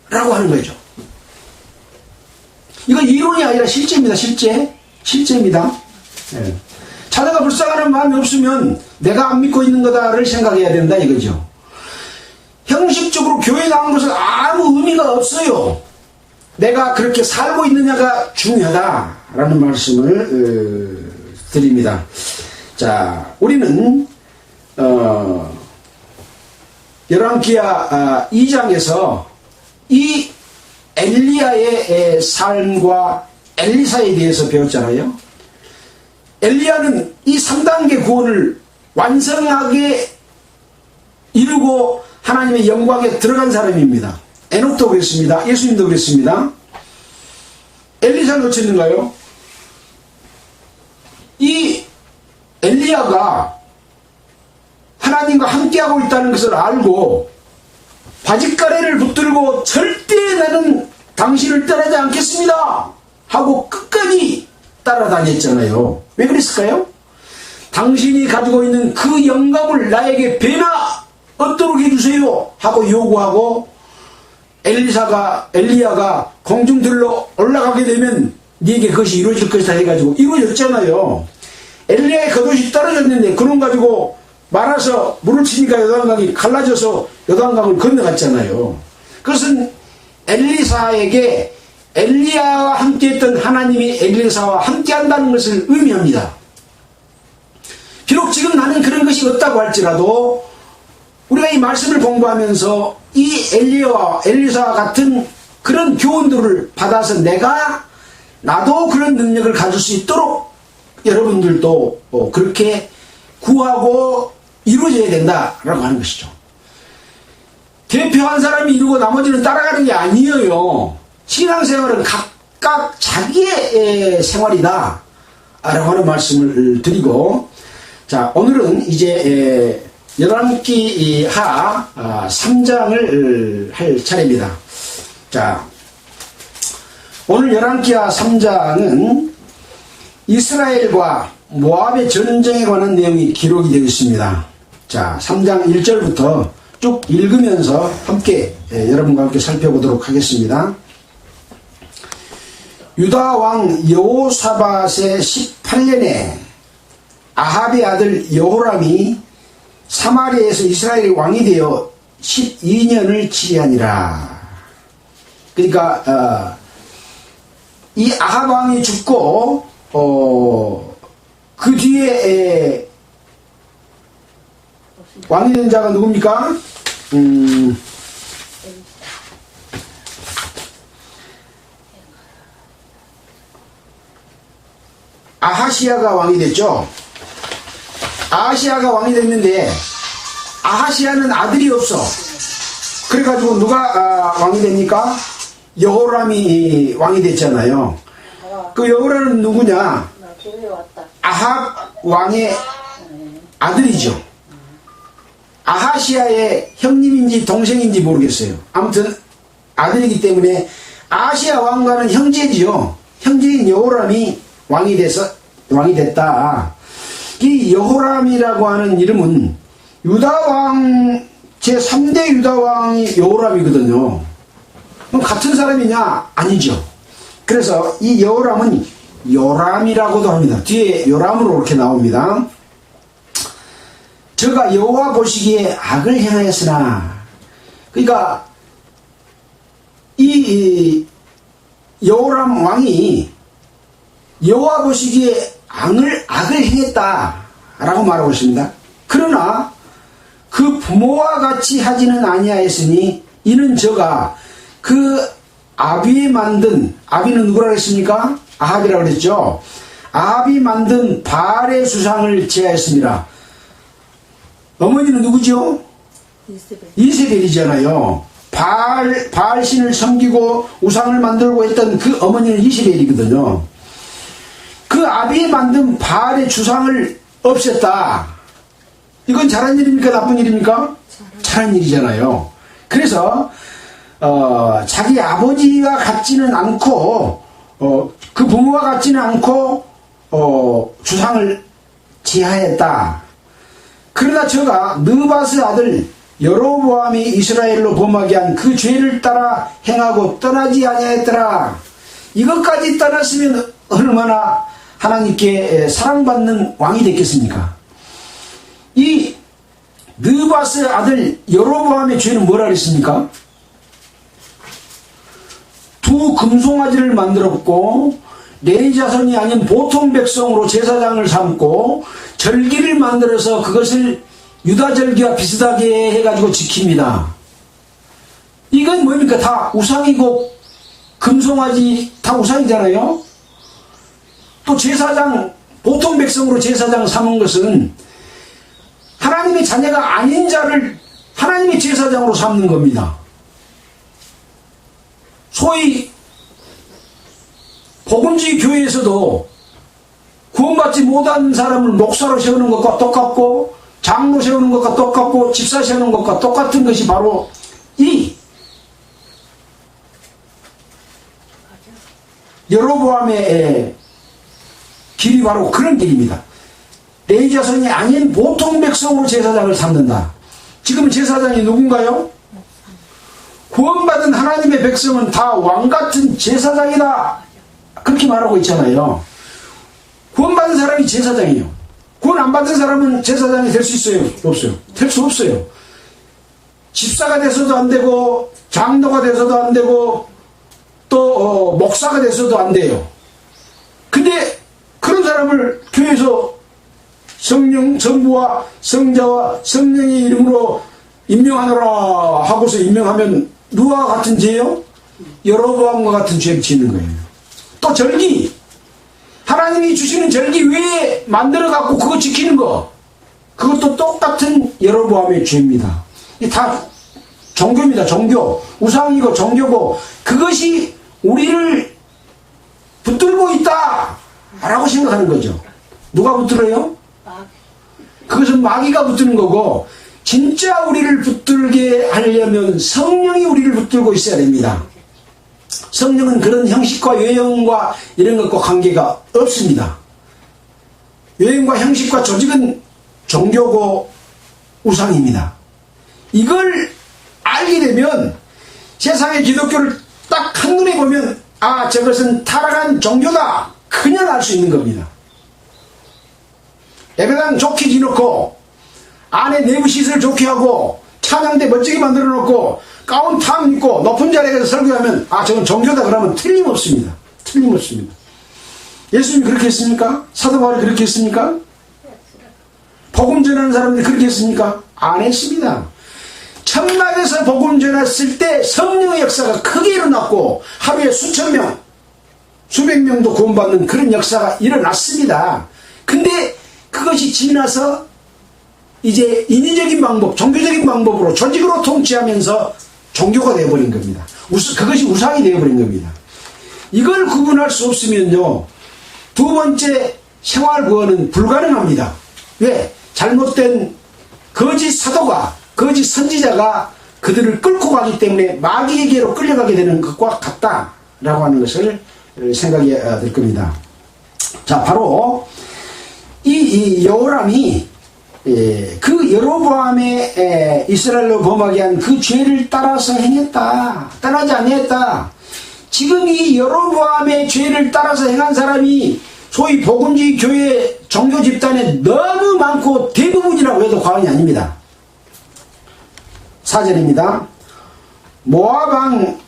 라고 하는 거죠. 이건 이론이 아니라 실제입니다. 실제입니다. 네. 자녀가 불쌍하는 마음이 없으면 내가 안 믿고 있는 거다를 생각해야 된다 이거죠. 형식적으로 교회 나온 것은 아무 의미가 없어요. 내가 그렇게 살고 있느냐가 중요하다라는 말씀을 드립니다. 자, 우리는 열왕기하 2장에서 이 엘리야의 삶과 엘리사에 대해서 배웠잖아요. 엘리야는 이 3단계 구원을 완성하게 이루고 하나님의 영광에 들어간 사람입니다. 에녹도 그랬습니다. 예수님도 그랬습니다. 엘리사는 어쨌는가요? 이 엘리야가 하나님과 함께하고 있다는 것을 알고 바짓가래를 붙들고 절대 나는 당신을 떠나지 않겠습니다 하고 끝까지 따라다녔잖아요. 왜 그랬을까요? 당신이 가지고 있는 그 영감을 나에게 배나 얻도록 해주세요 하고 요구하고 엘리야가 공중들로 올라가게 되면 네게 그것이 이루어질 것이다 해가지고 이루어졌잖아요. 엘리야의 겉옷이 떨어졌는데 그놈 가지고 말아서 물을 치니까 요단강이 갈라져서 요단강을 건너갔잖아요. 그것은 엘리사에게 엘리야와 함께했던 하나님이 엘리사와 함께한다는 것을 의미합니다. 비록 지금 나는 그런 것이 없다고 할지라도 우리가 이 말씀을 공부하면서 이 엘리야와 엘리사와 같은 그런 교훈들을 받아서 나도 그런 능력을 가질 수 있도록 여러분들도 그렇게 구하고 이루어져야 된다라고 하는 것이죠. 대표 한 사람이 이루고 나머지는 따라가는 게 아니에요. 신앙생활은 각각 자기의 생활이다 라고 하는 말씀을 드리고, 자, 오늘은 이제 열왕기하 3장을 할 차례입니다. 자, 오늘 열왕기하 3장은 이스라엘과 모압의 전쟁에 관한 내용이 기록이 되어 있습니다. 자, 3장 1절부터 쭉 읽으면서 함께 여러분과 함께 살펴보도록 하겠습니다. 유다 왕 여호사밧의 18년에 아합의 아들 여호람이 사마리아에서 이스라엘의 왕이 되어 12년을 지휘하니라. 그러니까 이 아합 왕이 죽고 그 뒤에 왕이 된 자가 누굽니까? 아하시아가 왕이 됐죠. 아하시아가 왕이 됐는데 아하시아는 아들이 없어. 그래가지고 누가 왕이 됩니까? 여호람이 왕이 됐잖아요. 그 여호람은 누구냐? 아합 왕의 아들이죠. 아하시아의 형님인지 동생인지 모르겠어요. 아무튼 아들이기 때문에 아하시아 왕과는 형제지요. 형제인 여호람이 왕이 됐다. 이 여호람이라고 하는 이름은 유다왕 제3대 유다왕이 여호람이거든요. 그럼 같은 사람이냐? 아니죠. 그래서 이 여호람은 요람이라고도 합니다. 뒤에 요람으로 이렇게 나옵니다. 저가 여호와 보시기에 악을 행하였으나, 그러니까 이 여호람 왕이 여호와 보시기에 악을 행했다라고 말하고 있습니다. 그러나 그 부모와 같이 하지는 아니하였으니 이는 저가 그 아비는 누구라고 했습니까? 아합이라고 그랬죠. 아합이 만든 바알의 수상을 제하였습니다. 어머니는 누구죠? 이세벨이잖아요. 바알 신을 섬기고 우상을 만들고 했던 그 어머니는 이세벨이거든요. 그 아비에 만든 바알의 주상을 없앴다. 이건 잘한 일입니까? 나쁜 일입니까? 잘한 일이잖아요. 그래서 자기 아버지와 같지는 않고 그 부모와 같지는 않고 주상을 제하였다. 그러나 저가 느바스 아들 여로보암이 이스라엘로 범하게 한 그 죄를 따라 행하고 떠나지 아니하였더라. 이것까지 떠났으면 얼마나 하나님께 사랑받는 왕이 됐겠습니까? 이 느바스 아들 여로보암의 죄는 뭐라 그랬습니까? 두 금송아지를 만들었고 내 자손이 아닌 보통 백성으로 제사장을 삼고 절기를 만들어서 그것을 유다절기와 비슷하게 해가지고 지킵니다. 이건 뭡니까? 다 우상이고 금송아지 다 우상이잖아요. 또 제사장, 보통 백성으로 제사장 삼은 것은 하나님의 자녀가 아닌 자를 하나님의 제사장으로 삼는 겁니다. 소위 복음주의 교회에서도 구원받지 못한 사람을 목사로 세우는 것과 똑같고 장로 세우는 것과 똑같고 집사 세우는 것과 똑같은 것이 바로 이 여로보암의 길이 바로 그런 길입니다. 내 자손이 아닌 보통 백성으로 제사장을 삼는다. 지금 제사장이 누군가요? 구원받은 하나님의 백성은 다 왕같은 제사장이다. 그렇게 말하고 있잖아요. 구원받은 사람이 제사장이에요. 구원 안 받은 사람은 제사장이 될 수 있어요? 없어요? 될 수 없어요. 집사가 돼서도 안 되고 장로가 돼서도 안 되고 또 목사가 돼서도 안 돼요. 근데 그런 사람을 교회에서 성령, 성부와 성자와 성령의 이름으로 임명하노라 하고서 임명하면 누구와 같은 죄요? 여로보암과 같은 죄를 짓는 거예요. 또 절기, 하나님이 주시는 절기 외에 만들어 갖고 그거 지키는 거, 그것도 똑같은 여로보암의 죄입니다. 이게 다 종교입니다. 종교, 우상이고 종교고, 그것이 우리를 붙들고 있다 라고 생각하는 거죠. 누가 붙들어요? 그것은 마귀가 붙드는 거고, 진짜 우리를 붙들게 하려면 성령이 우리를 붙들고 있어야 됩니다. 성령은 그런 형식과 유형과 이런 것과 관계가 없습니다. 유형과 형식과 조직은 종교고 우상입니다. 이걸 알게 되면 세상의 기독교를 딱 한눈에 보면 아, 저것은 타락한 종교다 그냥 알 수 있는 겁니다. 예배당 좋게 지놓고 안에 내부 시설 좋게 하고 찬양대 멋지게 만들어 놓고 가운 탐 입고 높은 자리에 가서 설교하면 아, 저건 종교다 그러면 틀림없습니다. 틀림없습니다. 예수님이 그렇게 했습니까? 사도 바울이 그렇게 했습니까? 복음 전하는 사람들이 그렇게 했습니까? 안 했습니다. 천막에서 복음 전했을 때 성령의 역사가 크게 일어났고 하루에 수천 명, 수백 명도 구원받는 그런 역사가 일어났습니다. 근데 그것이 지나서 이제 인위적인 방법, 종교적인 방법으로 조직으로 통치하면서 종교가 되어버린 겁니다. 그것이 우상이 되어버린 겁니다. 이걸 구분할 수 없으면요, 두 번째 생활 구원은 불가능합니다. 왜? 잘못된 거짓 사도가, 거짓 선지자가 그들을 끌고 가기 때문에 마귀에게로 끌려가게 되는 것과 같다라고 하는 것을 생각이 될 겁니다. 자, 바로 이 여호람이 그 여로보암의 이스라엘로 범하게 한 그 죄를 따라서 행했다. 떠나지 아니했다. 지금 이 여로보암의 죄를 따라서 행한 사람이 소위 복음주의 교회 종교 집단에 너무 많고 대부분이라고 해도 과언이 아닙니다. 4절입니다. 모압 왕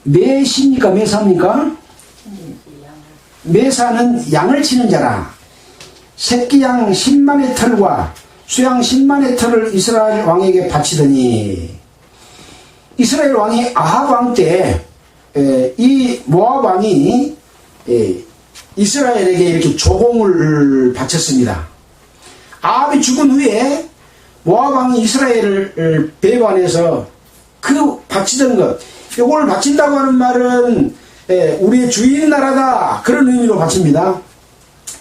메시입니까? 메사입니까? 메사는 양을 치는 자라. 새끼 양 10만의 털과 수양 10만의 털을 이스라엘 왕에게 바치더니, 이스라엘 왕이 아합 왕 때 이 모압 왕이 이스라엘에게 이렇게 조공을 바쳤습니다. 아합이 죽은 후에 모압 왕이 이스라엘을 배반해서 그 바치던 것, 이걸 바친다고 하는 말은 우리의 주인 나라다 그런 의미로 바칩니다.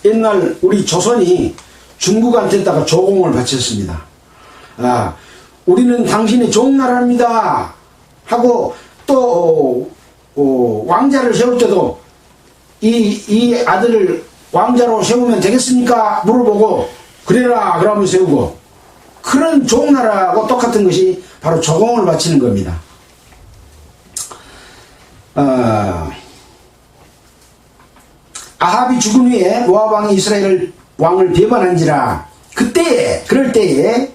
옛날 우리 조선이 중국한테다가 조공을 바쳤습니다. 아, 우리는 당신의 종나라입니다 하고 또 왕자를 세울 때도 이 아들을 왕자로 세우면 되겠습니까? 물어보고 그래라 그러면 세우고, 그런 종나라하고 똑같은 것이 바로 조공을 바치는 겁니다. 아합이 죽은 후에 모압 왕이 이스라엘 왕을 배반한지라. 그럴 때에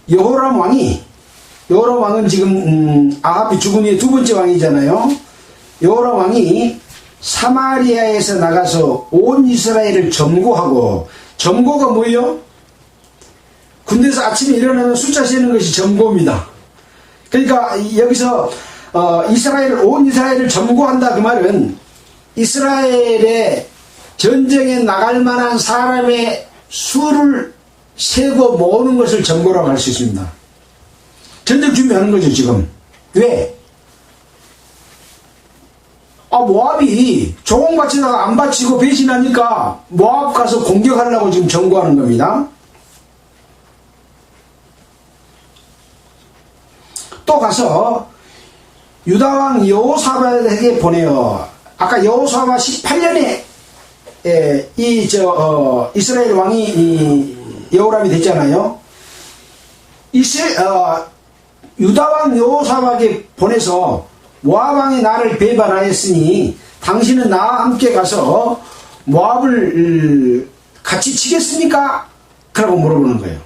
여호람 왕은 지금 아합이 죽은 후에 두 번째 왕이잖아요. 여호람 왕이 사마리아에서 나가서 온 이스라엘을 점거하고, 점거가 뭐예요? 군대에서 아침에 일어나면 숫자 세는 것이 점거입니다. 그러니까 여기서 온 이스라엘을 점거한다 그 말은 이스라엘의 전쟁에 나갈 만한 사람의 수를 세고 모으는 것을 점거라고 할 수 있습니다. 전쟁 준비하는 거죠 지금. 왜? 모압이 조공 바치다가 안 바치고 배신하니까 모압 가서 공격하려고 지금 점거하는 겁니다. 또 가서 유다왕 여호사밧에게 보내요. 아까 여호사밧 18년에 이스라엘 왕이 여호람이 됐잖아요. 유다왕 여호사밧에게 보내서 모압왕이 나를 배반하였으니 당신은 나와 함께 가서 모압을 같이 치겠습니까? 그라고 물어보는 거예요.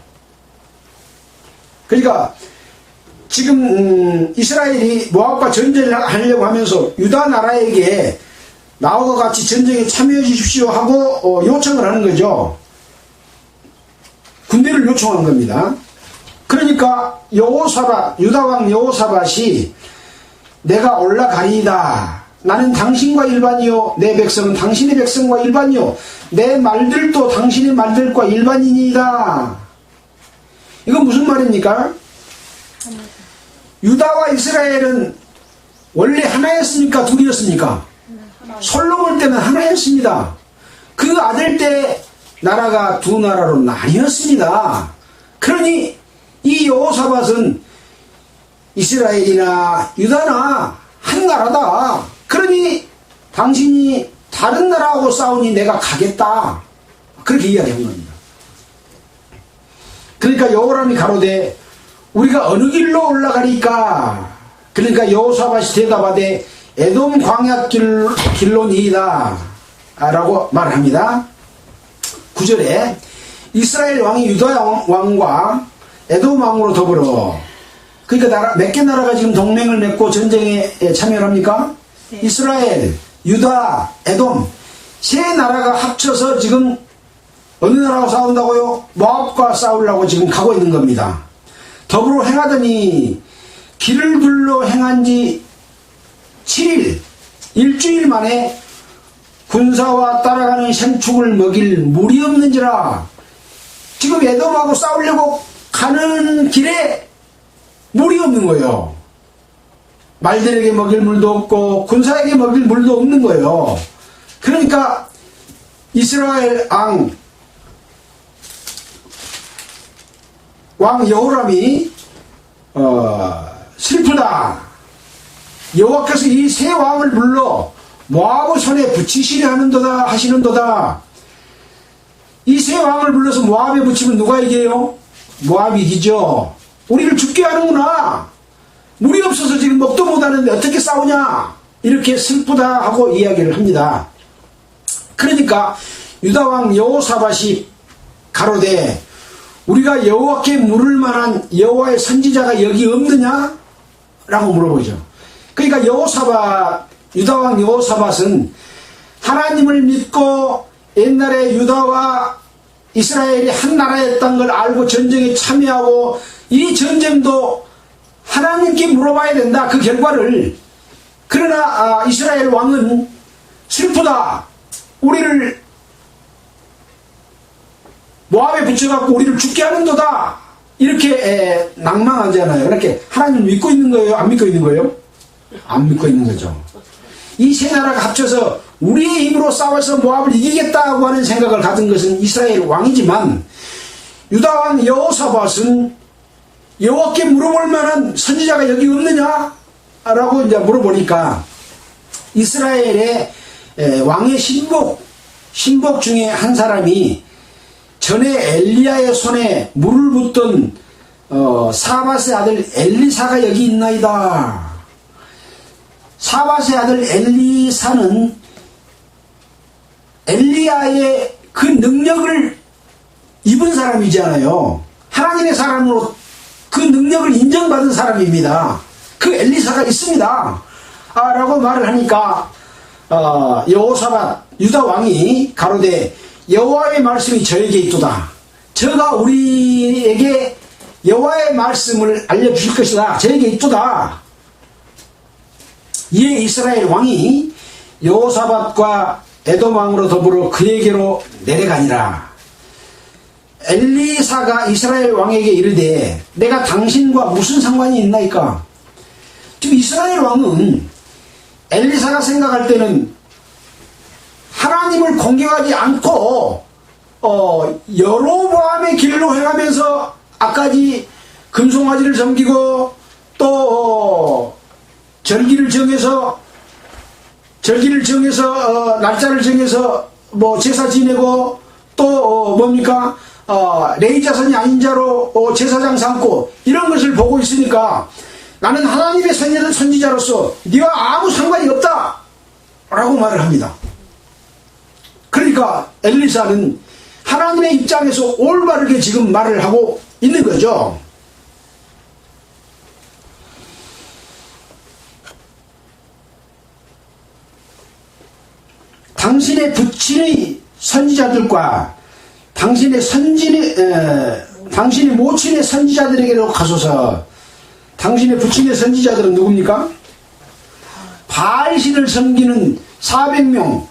그러니까 지금 이스라엘이 모압과 전쟁을 하려고 하면서 유다 나라에게 나와 같이 전쟁에 참여해 주십시오 하고 요청을 하는 거죠. 군대를 요청하는 겁니다. 그러니까 유다왕 여호사밧이 내가 올라가리이다. 나는 당신과 일반이요, 내 백성은 당신의 백성과 일반이요, 내 말들도 당신의 말들과 일반이니이다. 이건 무슨 말입니까? 유다와 이스라엘은 원래 하나였습니까? 둘이었습니까? 솔로몬 때는 하나였습니다. 그 아들 때 나라가 두 나라로 나뉘었습니다. 그러니 이 여호사밧은 이스라엘이나 유다나 한 나라다. 그러니 당신이 다른 나라하고 싸우니 내가 가겠다. 그렇게 이야기한 겁니다. 그러니까 여호람이 가로되 우리가 어느 길로 올라가리까? 그러니까 여호사밧이 대답하되 에돔 광야 길로니이다 라고 말합니다. 9절에 이스라엘 왕이 유다 왕과 에돔 왕으로 더불어, 그러니까 몇 개 나라가 지금 동맹을 맺고 전쟁에 참여합니까? 네. 이스라엘, 유다, 에돔 세 나라가 합쳐서 지금 어느 나라와 싸운다고요? 모압과 싸우려고 지금 가고 있는 겁니다. 더불어 행하더니 길을 불러 행한 지 7일, 일주일 만에 군사와 따라가는牲축을 먹일 물이 없는지라. 지금 에돔하고 싸우려고 가는 길에 물이 없는 거예요. 말들에게 먹일 물도 없고 군사에게 먹일 물도 없는 거예요. 그러니까 이스라엘 왕 여호람이 슬프다. 여호와께서 이 세 왕을 불러 모압의 손에 붙이시려 하시는도다. 이 세 왕을 불러서 모압에 붙이면 누가 이겨요? 모압이 이기죠. 우리를 죽게 하는구나. 물이 없어서 지금 먹도 못하는데 어떻게 싸우냐. 이렇게 슬프다 하고 이야기를 합니다. 그러니까 유다왕 여호사밧이 가로되 우리가 여호와께 물을 만한 여호와의 선지자가 여기 없느냐? 라고 물어보죠. 그러니까 유다왕 여호사밧은 하나님을 믿고 옛날에 유다와 이스라엘이 한 나라였다는 걸 알고 전쟁에 참여하고 이 전쟁도 하나님께 물어봐야 된다. 그 결과를. 그러나 이스라엘 왕은 슬프다. 우리를 모압에 붙여갖고 우리를 죽게 하는도다. 이렇게 낭망하잖아요. 이렇게 하나님을 믿고 있는 거예요? 안 믿고 있는 거예요? 안 믿고 있는 거죠. 이 세 나라가 합쳐서 우리의 힘으로 싸워서 모압을 이기겠다고 하는 생각을 가진 것은 이스라엘 왕이지만 유다왕 여호사밧은 여호와께 물어볼 만한 선지자가 여기 없느냐? 라고 이제 물어보니까 이스라엘의 왕의 신복 중에 한 사람이 전에 엘리야의 손에 물을 붓던 사밧의 아들 엘리사가 여기 있나이다. 사밧의 아들 엘리사는 엘리야의 그 능력을 입은 사람이잖아요. 하나님의 사람으로 그 능력을 인정받은 사람입니다. 그 엘리사가 있습니다. 라고 말을 하니까 여호사밧 유다 왕이 가로되 여호와의 말씀이 저에게 있도다. 저가 우리에게 여호와의 말씀을 알려주실 것이다. 저에게 있도다. 이에 이스라엘 왕이 여호사밧과 에돔 왕으로 더불어 그에게로 내려가니라. 엘리사가 이스라엘 왕에게 이르되 내가 당신과 무슨 상관이 있나이까? 지금 이스라엘 왕은 엘리사가 생각할 때는 하나님을 공경하지 않고 여로보암의 길로 해가면서 아까지 금송아지를 섬기고 또 절기를 정해서 날짜를 정해서 뭐 제사 지내고 또 뭡니까 레위자손이 아닌 자로 제사장 삼고 이런 것을 보고 있으니까 나는 하나님의 선지자로서 네가 아무 상관이 없다 라고 말을 합니다. 그러니까 엘리사는 하나님의 입장에서 올바르게 지금 말을 하고 있는 거죠. 당신의 부친의 선지자들과 당신의 모친의 선지자들에게로 가소서. 당신의 부친의 선지자들은 누굽니까? 바알신을 섬기는 400명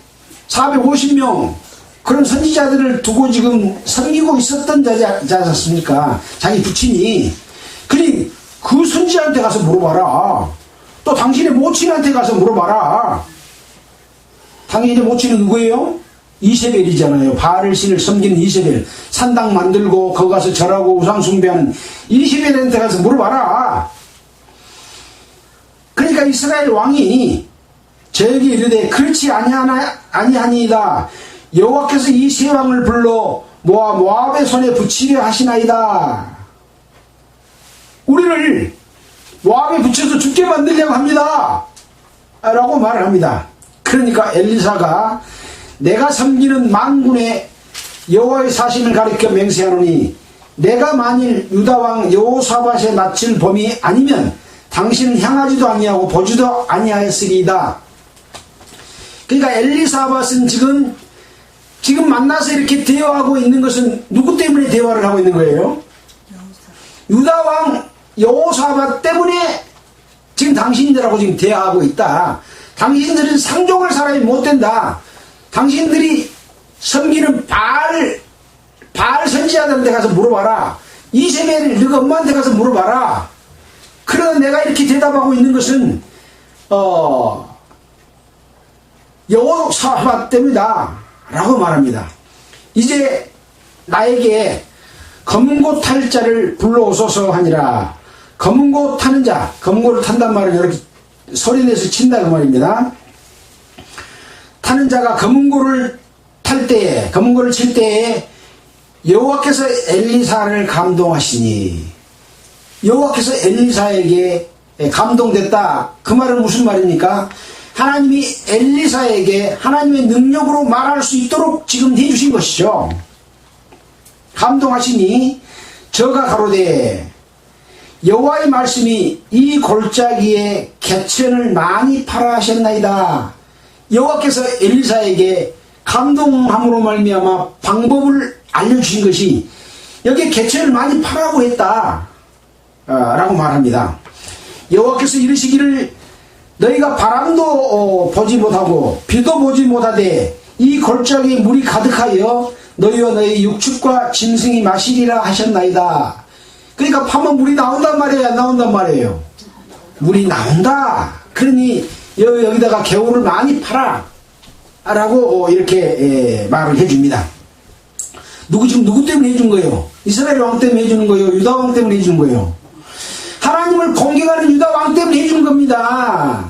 450명 그런 선지자들을 두고 지금 섬기고 있었던 자지 않습니까? 자기 부친이. 그러니 그 선지자한테 가서 물어봐라. 또 당신의 모친한테 가서 물어봐라. 당신의 모친은 누구예요? 이세벨이잖아요. 바알 신을 섬기는 이세벨. 산당 만들고 거기 가서 절하고 우상 숭배하는 이세벨한테 가서 물어봐라. 그러니까 이스라엘 왕이 저에게 이르되 그렇지 아니하니이다. 여호와께서 이 세 왕을 불러 모압의 손에 붙이려 하시나이다. 우리를 모압에 붙여서 죽게 만들려고 합니다. 라고 말을 합니다. 그러니까 엘리사가 내가 섬기는 만군의 여호와의 사심을 가리켜 맹세하노니 내가 만일 유다왕 여호사밧의 낯을 범이 아니면 당신은 향하지도 아니하고 보지도 아니하였으리이다. 그러니까 엘리사밧은 지금 만나서 이렇게 대화하고 있는 것은 누구 때문에 대화를 하고 있는 거예요? 유다왕 여호사밧 때문에 지금 당신들하고 지금 대화하고 있다. 당신들은 상종할 사람이 못 된다. 당신들이 섬기는 바알 선지자들한테 가서 물어봐라. 이세벨 너희 엄마한테 가서 물어봐라. 그러나 내가 이렇게 대답하고 있는 것은 여호사밧 때문이다 라고 말합니다. 이제 나에게 검은고 탈 자를 불러오소서 하니라. 검은고 타는 자, 검은고를 탄단 말은 이렇게 소리내서 친다 그 말입니다. 타는 자가 검은고를 칠 때에 여호와께서 엘리사를 감동하시니, 여호와께서 엘리사에게 감동됐다. 그 말은 무슨 말입니까? 하나님이 엘리사에게 하나님의 능력으로 말할 수 있도록 지금 해주신 것이죠. 감동하시니 저가 가로되 여호와의 말씀이 이 골짜기에 개천을 많이 팔아 하셨나이다. 여호와께서 엘리사에게 감동함으로 말미암아 방법을 알려주신 것이 여기에 개천을 많이 파라고 했다 라고 말합니다. 여호와께서 이르시기를 너희가 바람도 보지 못하고 비도 보지 못하되 이 골짜기에 물이 가득하여 너희와 너희 육축과 짐승이 마시리라 하셨나이다. 그러니까 파면 물이 나온단 말이에요, 안 나온단 말이에요? 물이 나온다. 그러니 여기다가 개울을 많이 팔아 라고 이렇게 말을 해줍니다. 지금 누구 때문에 해준 거예요? 이스라엘 왕 때문에 해주는 거예요? 유다 왕 때문에 해준 거예요? 하나님을 공경하는 유다 왕 때문에 해준 겁니다.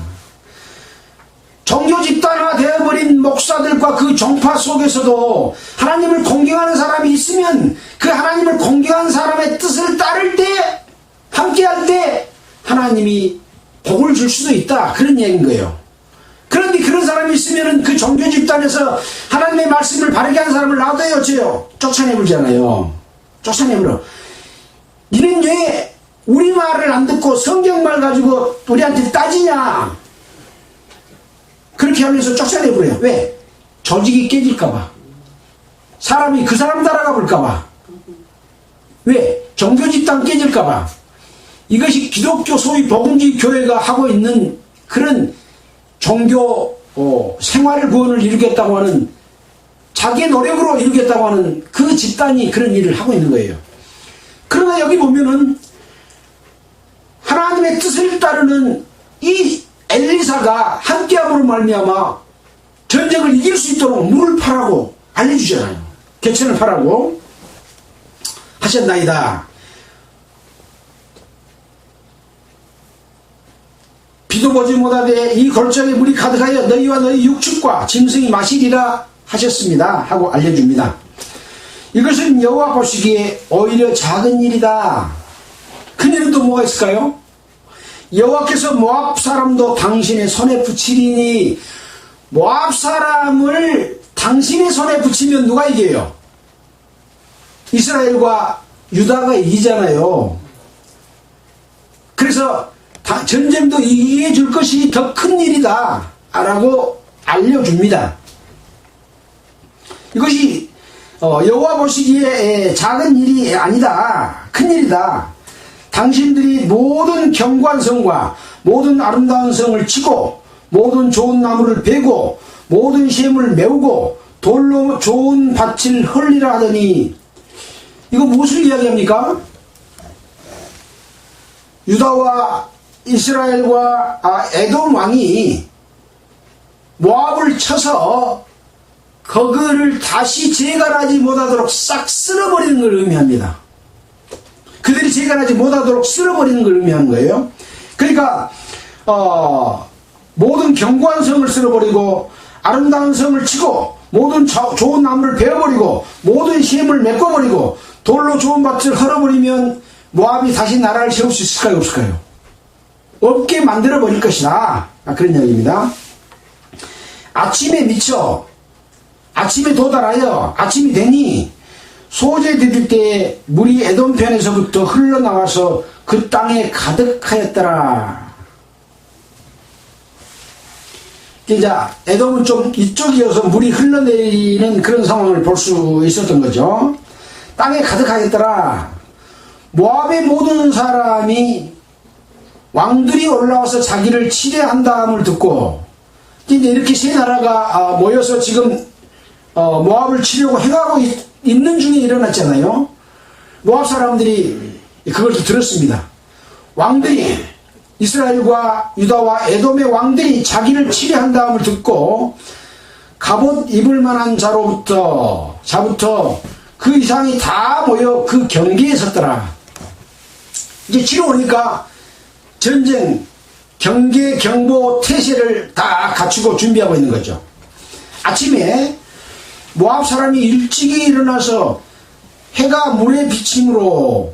종교 집단화 되어버린 목사들과 그 종파 속에서도 하나님을 공경하는 사람이 있으면 그 하나님을 공경하는 사람의 뜻을 따를 때, 함께할 때 하나님이 복을 줄 수도 있다. 그런 얘기인 거예요. 그런데 그런 사람이 있으면 그 종교 집단에서 하나님의 말씀을 바르게 하는 사람을 놔둬요, 어째요? 쫓아내버리잖아요. 쫓아내버려. 니는 왜 우리 말을 안 듣고 성경말 가지고 우리한테 따지냐? 그렇게 하면서 쫓아내버려요. 왜? 조직이 깨질까봐. 사람이 그 사람 따라가 볼까봐. 왜? 종교 집단 깨질까봐. 이것이 기독교 소위 복음주의 교회가 하고 있는 그런 종교 생활 구원을 이루겠다고 하는, 자기의 노력으로 이루겠다고 하는 그 집단이 그런 일을 하고 있는 거예요. 그러나 여기 보면은 하나님의 뜻을 따르는 이 엘리사가 함께함으로 말미암아 전쟁을 이길 수 있도록 물을 파라고 알려주잖아요. 개천을 파라고 하셨나이다. 비도 보지 못하되 이 골짜기에 물이 가득하여 너희와 너희 육축과 짐승이 마시리라 하셨습니다 하고 알려줍니다. 이것은 여호와 보시기에 오히려 작은 일이다. 큰 일은 또 뭐가 있을까요? 여호와께서 모압 사람도 당신의 손에 붙이리니, 모압 사람을 당신의 손에 붙이면 누가 이겨요? 이스라엘과 유다가 이기잖아요. 그래서 전쟁도 이기게 줄 것이 더 큰 일이다 라고 알려줍니다. 이것이 여호와 보시기에 작은 일이 아니다, 큰 일이다. 당신들이 모든 경관성과 모든 아름다운 성을 치고 모든 좋은 나무를 베고 모든 샘을 메우고 돌로 좋은 밭을 헐리라 하더니, 이거 무엇을 이야기합니까? 유다와 이스라엘과 에돔 왕이 모압을 쳐서 그거를 다시 재건하지 못하도록 싹 쓸어버리는 걸 의미합니다. 그들이 재건하지 못하도록 쓸어버리는 걸 의미하는 거예요. 그러니까 모든 견고한 성을 쓸어버리고 아름다운 성을 치고 모든 좋은 나무를 베어버리고 모든 시험을 메꿔버리고 돌로 좋은 밭을 헐어버리면 모압이 다시 나라를 세울 수 있을까요? 없을까요? 없게 만들어버릴 것이다. 그런 이야기입니다. 아침에 미쳐 아침에 도달하여 아침이 되니 소재 드릴 때 물이 에돔 편에서부터 흘러나와서 그 땅에 가득하였더라. 이제 에돔은 좀 이쪽이어서 물이 흘러내리는 그런 상황을 볼 수 있었던 거죠. 땅에 가득하였더라. 모압의 모든 사람이 왕들이 올라와서 자기를 치려한다함을 듣고 이제 이렇게 세 나라가 모여서 지금 모압을 치려고 행하고 있는 중에 일어났잖아요. 모압 사람들이 그걸 들었습니다. 왕들이 이스라엘과 유다와 에돔의 왕들이 자기를 치려한다함을 듣고 갑옷 입을 만한 자부터 그 이상이 다 모여 그 경계에 섰더라. 이제 치러 오니까 전쟁, 경계, 경보, 태세를 다 갖추고 준비하고 있는 거죠. 아침에 모압 사람이 일찍이 일어나서 해가 물에 비침으로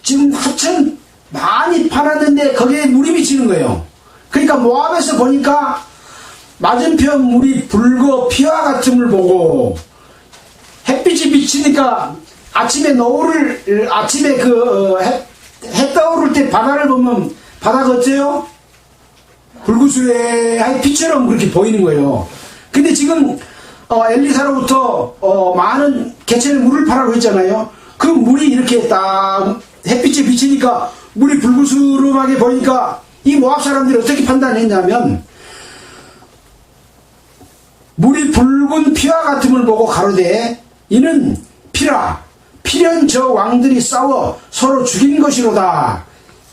지금 하천 많이 파놨는데 거기에 물이 비치는 거예요. 그러니까 모압에서 보니까 맞은편 물이 붉어 피와 같음을 보고 햇빛이 비치니까 아침에 해 떠오를 때 바다를 보면 바다가 어때요? 불구수의 빛처럼 그렇게 보이는 거예요. 근데 지금 엘리사로부터 많은 개체의 물을 파라고 했잖아요. 그 물이 이렇게 딱 햇빛에 비치니까 물이 불구스름하게 보이니까 이 모압 사람들이 어떻게 판단했냐면 물이 붉은 피와 같음을 보고 가로되 이는 피라 필연 저 왕들이 싸워 서로 죽인 것이로다.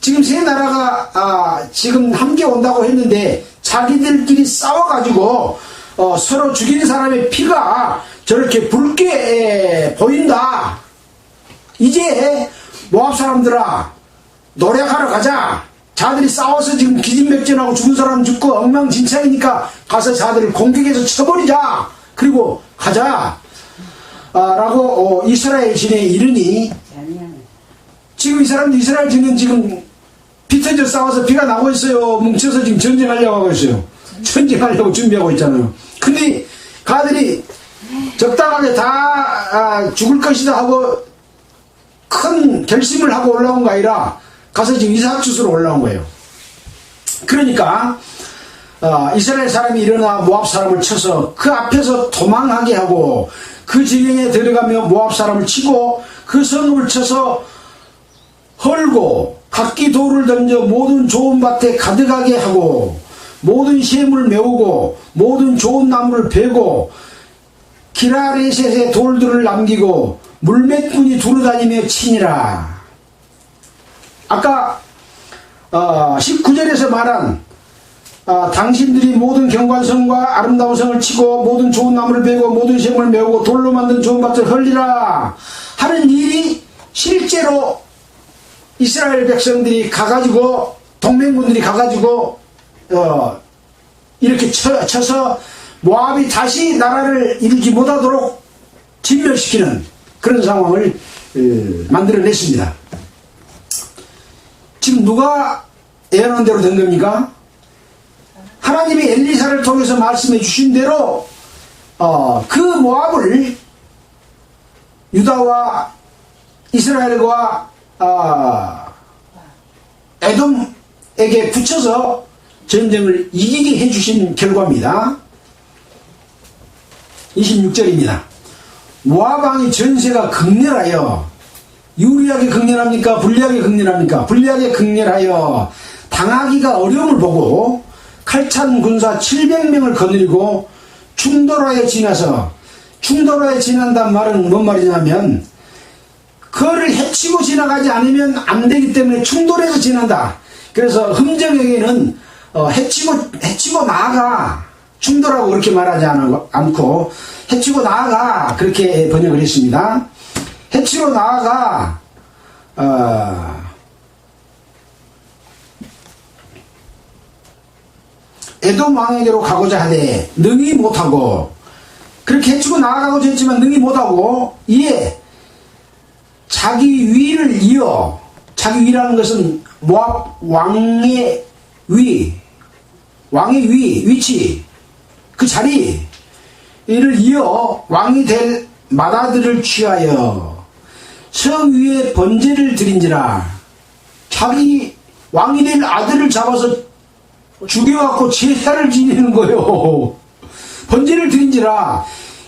지금 세 나라가 지금 함께 온다고 했는데 자기들끼리 싸워가지고 서로 죽인 사람의 피가 저렇게 붉게 보인다. 이제 모압 사람들아 노력하러 가자. 자들이 싸워서 지금 기진맥진하고 죽은 사람 죽고 엉망진창이니까 가서 자들을 공격해서 쳐버리자. 그리고 가자. 라고 이스라엘 진에 이르니 지금 이 사람들 이스라엘 진은 지금 피터져 싸워서 피가 나고 있어요. 뭉쳐서 지금 전쟁하려고 하고 있어요. 전쟁하려고 준비하고 있잖아요. 근데 가들이 적당하게 다 죽을 것이다 하고 큰 결심을 하고 올라온 거 아니라 가서 지금 이삭주스로 올라온 거예요. 그러니까 이스라엘 사람이 일어나 모압 사람을 쳐서 그 앞에서 도망하게 하고 그 지경에 들어가며 모압 사람을 치고 그 성읍을 쳐서 헐고 각기 돌을 던져 모든 좋은 밭에 가득하게 하고 모든 샘을 메우고 모든 좋은 나무를 베고 기라레셋의 돌들을 남기고 물맷꾼이 두루다니며 치니라. 아까 19절에서 말한 당신들이 모든 경관성과 아름다운 성을 치고 모든 좋은 나무를 베고 모든 샘을 메우고 돌로 만든 좋은 밭을 헐리라 하는 일이 실제로 이스라엘 백성들이 가가지고 동맹군들이 가가지고 이렇게 쳐서 모압이 다시 나라를 이루지 못하도록 진멸시키는 그런 상황을 만들어냈습니다. 지금 누가 예언한 대로 된 겁니까? 하나님이 엘리사를 통해서 말씀해 주신 대로 그 모압을 유다와 이스라엘과 에돔에게 붙여서 전쟁을 이기게 해주신 결과입니다. 26절입니다. 모압 왕의 전세가 극렬하여 유리하게 극렬합니까? 불리하게 극렬합니까? 불리하게 극렬하여 당하기가 어려움을 보고 칼찬 군사 700명을 거느리고 충돌하여 지나서 충돌하여 지난다는 말은 뭔 말이냐면 그를 해치고 지나가지 않으면 안 되기 때문에 충돌해서 지난다. 그래서 흠정에게는 해치고 나아가, 충돌하고 그렇게 말하지 않고 해치고 나아가, 그렇게 번역을 했습니다. 해치고 나아가 에돔 왕에게로 가고자 하되 능히 못하고, 그렇게 해치고 나아가고자 했지만 능히 못하고, 이에 자기 위를 이어, 자기 위라는 것은 모압 왕의 위치, 그 자리, 이를 이어 왕이 될 맏아들을 취하여 성 위에 번제를 드린지라. 자기 왕이 될 아들을 잡아서 죽여갖고 제사를 지내는 거예요. 번제를 드린지라.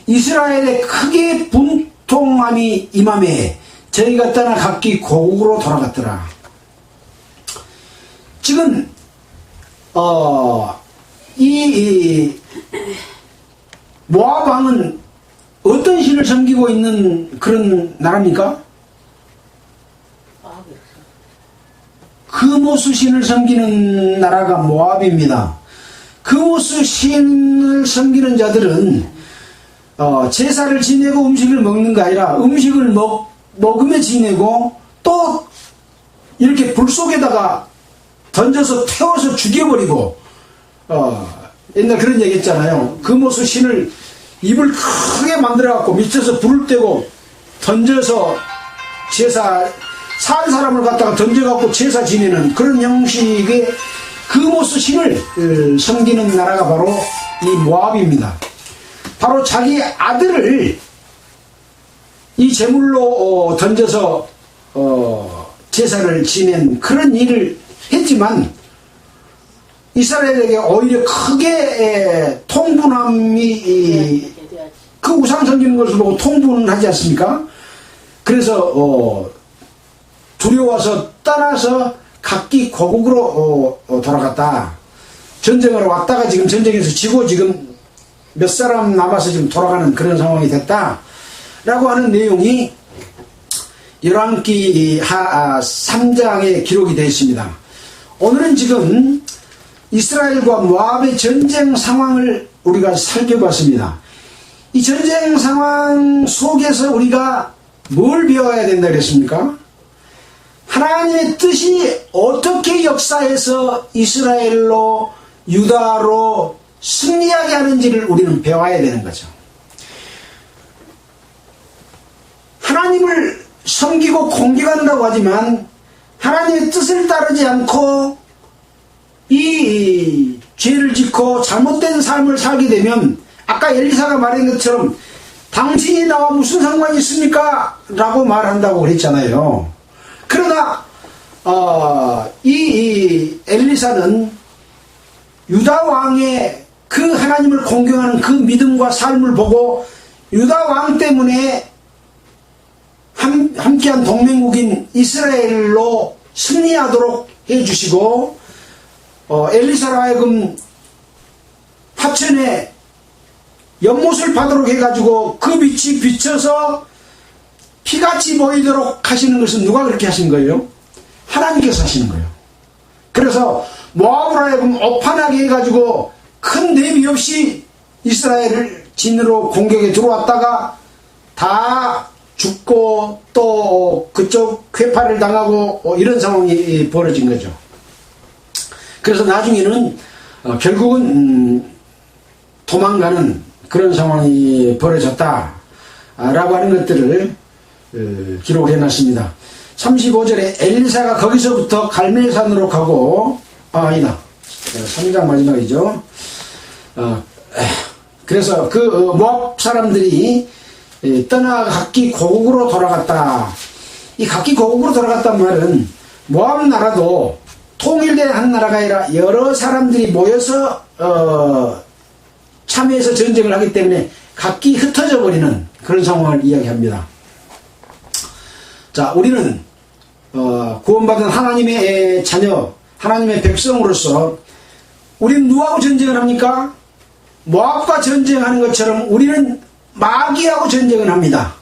이스라엘에 크게 분통함이 임함에 저희가 떠나 각기 고국으로 돌아갔더라. 지금 이 모압 왕은 어떤 신을 섬기고 있는 그런 나라입니까? 그모스 신을 섬기는 나라가 모압입니다. 그모스 신을 섬기는 자들은 제사를 지내고 음식을 먹는 게 아니라 음식을 먹으며 지내고 또 이렇게 불 속에다가 던져서 태워서 죽여버리고, 옛날 그런 얘기 했잖아요. 그모스 신을 입을 크게 만들어갖고 밑에서 불을 떼고 던져서 제사, 산 사람을 갖다가 던져갖고 제사 지내는 그런 형식의 그모스 신을 섬기는 나라가 바로 이 모압입니다. 바로 자기 아들을 이 제물로 던져서 제사를 지낸 그런 일을 했지만, 이스라엘에게 오히려 크게 통분함이, 그 우상 섬기는 것을 보고 통분을 하지 않습니까? 그래서 두려워서 떠나서 각기 고국으로 돌아갔다. 전쟁하러 왔다가 지금 전쟁에서 지고 지금 몇 사람 남아서 지금 돌아가는 그런 상황이 됐다 라고 하는 내용이 열왕기 3장에 기록이 되어 있습니다. 오늘은 지금 이스라엘과 모압의 전쟁 상황을 우리가 살펴봤습니다. 이 전쟁 상황 속에서 우리가 뭘 배워야 된다 그랬습니까? 하나님의 뜻이 어떻게 역사해서 이스라엘로, 유다로 승리하게 하는지를 우리는 배워야 되는 거죠. 하나님을 섬기고 공경한다고 하지만 하나님의 뜻을 따르지 않고 이 죄를 짓고 잘못된 삶을 살게 되면, 아까 엘리사가 말한 것처럼 당신이 나와 무슨 상관이 있습니까? 라고 말한다고 그랬잖아요. 그러나 이 엘리사는 유다 왕의 그 하나님을 공경하는 그 믿음과 삶을 보고 유다 왕 때문에 함께한 동맹국인 이스라엘로 승리하도록 해주시고, 엘리사로 하여금 하천에 연못을 받도록 해가지고 그 빛이 비쳐서 피같이 보이도록 하시는 것은 누가 그렇게 하신 거예요? 하나님께서 하시는 거예요. 그래서 모압으로 하여금 오판하게 해가지고 큰 대비 없이 이스라엘을 진으로 공격에 들어왔다가 다 죽고 또 그쪽 회파를 당하고 이런 상황이 벌어진 거죠. 그래서 나중에는 결국은 도망가는 그런 상황이 벌어졌다라고 하는 것들을 기록해 놨습니다. 35절에 엘리사가 거기서부터 갈멜산으로 가고, 아니다, 3장 마지막이죠. 그래서 그 모압 사람들이 떠나 각기 고국으로 돌아갔다. 이 각기 고국으로 돌아갔단 말은 모압 나라도 통일된 한 나라가 아니라 여러 사람들이 모여서 참여해서 전쟁을 하기 때문에 각기 흩어져 버리는 그런 상황을 이야기합니다. 자, 우리는 구원받은 하나님의 자녀, 하나님의 백성으로서 우리는 누구하고 전쟁을 합니까? 모압과 전쟁하는 것처럼 우리는 마귀하고 전쟁을 합니다.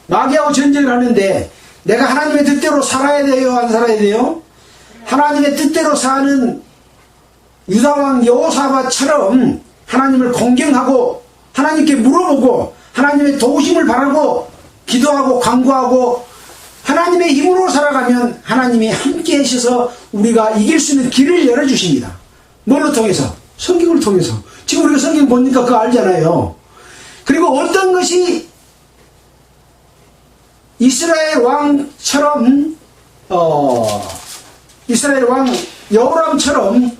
마귀하고 전쟁을 하는데 내가 하나님의 뜻대로 살아야 돼요? 안 살아야 돼요? 하나님의 뜻대로 사는 유다왕 여호사밧처럼 하나님을 공경하고 하나님께 물어보고 하나님의 도우심을 바라고 기도하고 간구하고 하나님의 힘으로 살아가면 하나님이 함께 하셔서 우리가 이길 수 있는 길을 열어주십니다. 뭘로 통해서? 성경을 통해서. 지금 우리가 성경 보니까 그거 알잖아요. 그리고 어떤 것이 이스라엘 왕처럼 이스라엘 왕 여호람처럼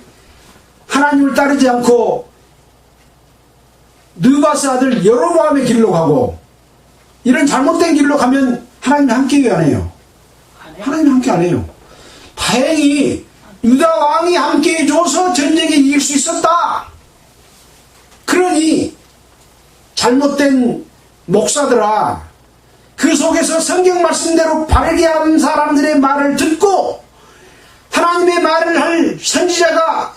하나님을 따르지 않고 느바스 아들 여로보암의 길로 가고 이런 잘못된 길로 가면 하나님 함께 안 해요. 하나님 함께 안 해요. 다행히 유다 왕이 함께 해줘서 전쟁에 이길 수 있었다. 그러니 잘못된 목사들아, 그 속에서 성경 말씀대로 바르게 한 사람들의 말을 듣고 하나님의 말을 할 선지자가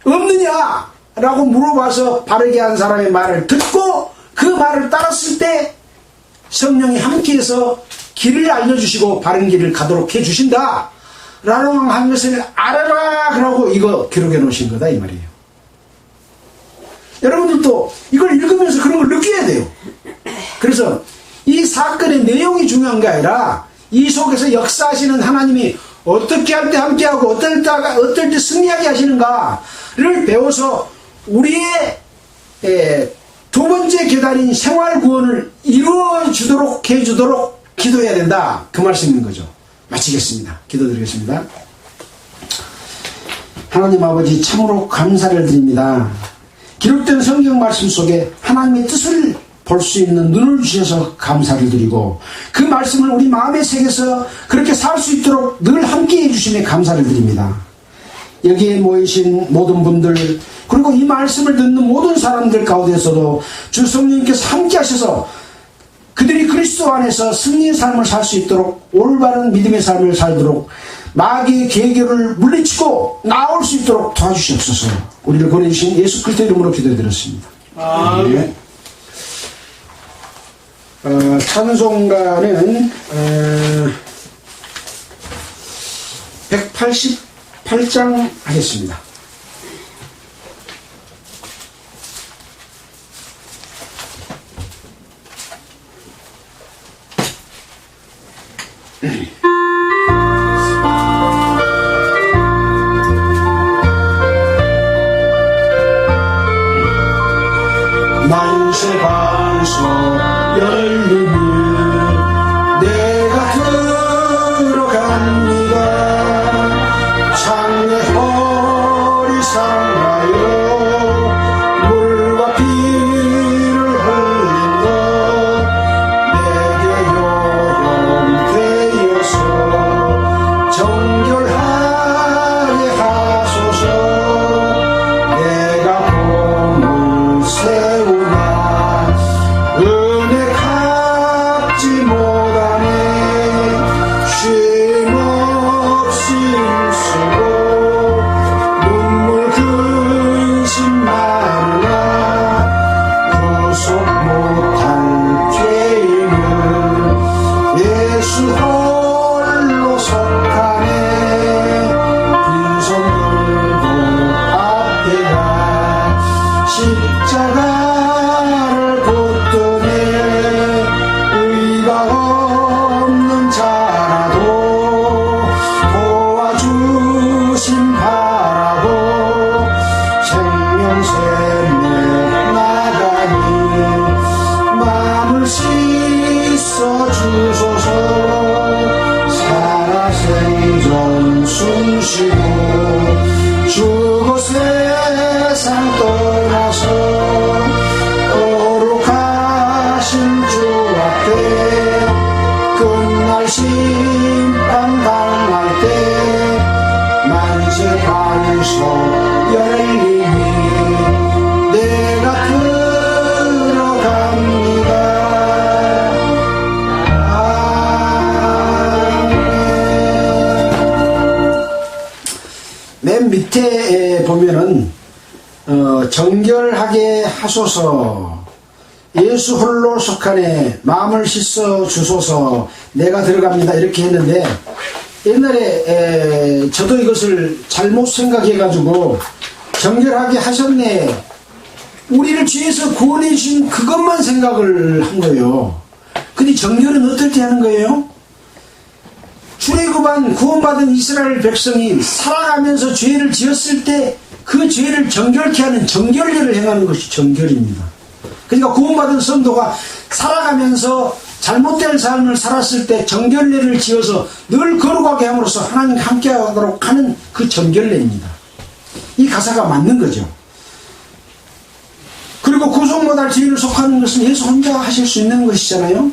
없느냐라고 물어봐서 바르게 한 사람의 말을 듣고 그 말을 따랐을 때 성령이 함께해서 길을 알려주시고 바른 길을 가도록 해주신다 라고 한 것을 알아라 그러고 이거 기록해 놓으신 거다 이 말이에요. 여러분들도 이걸 읽으면서 그런 걸 느껴야 돼요. 그래서 이 사건의 내용이 중요한 게 아니라 이 속에서 역사하시는 하나님이 어떻게 할 때 함께하고 어떨 때 승리하게 하시는가를 배워서 우리의 두 번째 계단인 생활 구원을 이루어주도록 해주도록 기도해야 된다. 그 말씀인 거죠. 마치겠습니다. 기도드리겠습니다. 하나님 아버지 참으로 감사를 드립니다. 기록된 성경 말씀 속에 하나님의 뜻을 볼 수 있는 눈을 주셔서 감사를 드리고 그 말씀을 우리 마음에 새겨서 그렇게 살 수 있도록 늘 함께해 주심에 감사를 드립니다. 여기에 모이신 모든 분들 그리고 이 말씀을 듣는 모든 사람들 가운데서도 주 성령님께서 함께 하셔서 그들이 그리스도 안에서 승리의 삶을 살 수 있도록 올바른 믿음의 삶을 살도록 마귀의 계계를 물리치고 나올 수 있도록 도와주시옵소서. 우리를 보내주신 예수 그리스도 이름으로 기도드렸습니다. 네. 찬송가는 188장 하겠습니다. 만세 반석 열리니 내가 들어갑니다. 창의 허리 상하여 물과 비를 흘린 것 내게 요동되어서 정결하게 하소서. 내가 봄을 세우나 은혜 갚지 못하네. 쉼없이 힘쓰고 눈물 근심 많으나 구속 못할 죄인은 예수 홀로 속하네. 빈손 들고 앞에가 십자가를 붙드네. 의가 없는 자라도 도와주심 바라고 생명샘에 나가니 마음을 씻어 주소서. 살아 생전 숨쉬고 죽어 세상 떠나서 거룩하신 주 앞에 끝날 심판 당할 때 만세 반석 열리니 내가 들어갑니다. 맨 밑에 보면은 정결하게 하소서. 예수 홀로 속하네. 마음을 씻어 주소서. 내가 들어갑니다. 이렇게 했는데 옛날에 저도 이것을 잘못 생각해가지고 정결하게 하셨네. 우리를 죄에서 구원해 주신 그것만 생각을 한 거예요. 근데 정결은 어떻게 하는 거예요? 출애굽한 구원받은 이스라엘 백성이 살아가면서 죄를 지었을 때 그 죄를 정결케 하는 정결례를 행하는 것이 정결입니다. 그러니까 구원받은 성도가 살아가면서 잘못된 삶을 살았을 때 정결례를 지어서 늘 거룩하게 함으로써 하나님과 함께하도록 하는 그 정결례입니다. 이 가사가 맞는 거죠. 그리고 구속 못할 죄를 속하는 것은 예수 혼자 하실 수 있는 것이잖아요.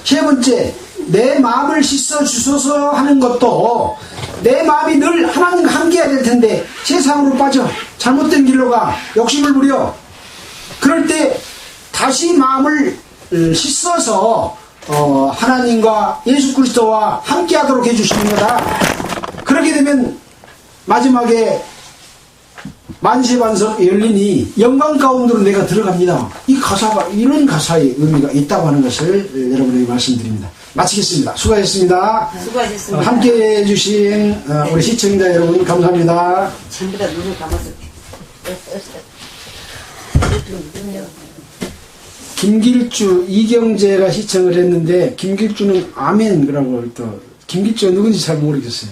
세 번째, 내 마음을 씻어 주소서 하는 것도 내 마음이 늘 하나님과 함께 해야 될 텐데 세상으로 빠져 잘못된 길로 가 욕심을 부려. 그럴 때 다시 마음을 씻어서 하나님과 예수 그리스도와 함께 하도록 해주시는 거다. 그렇게 되면 마지막에 만세반석 열리니 영광 가운데로 내가 들어갑니다. 이 가사가 이런 가사의 의미가 있다고 하는 것을 여러분에게 말씀드립니다. 마치겠습니다. 수고하셨습니다. 수고하셨습니다. 함께 해주신 우리 시청자 여러분 감사합니다. 전부 다 눈을 감아서. 김길주, 이경재가 시청을 했는데 김길주는 아멘 그러고 또 김길주가 누군지 잘 모르겠어요.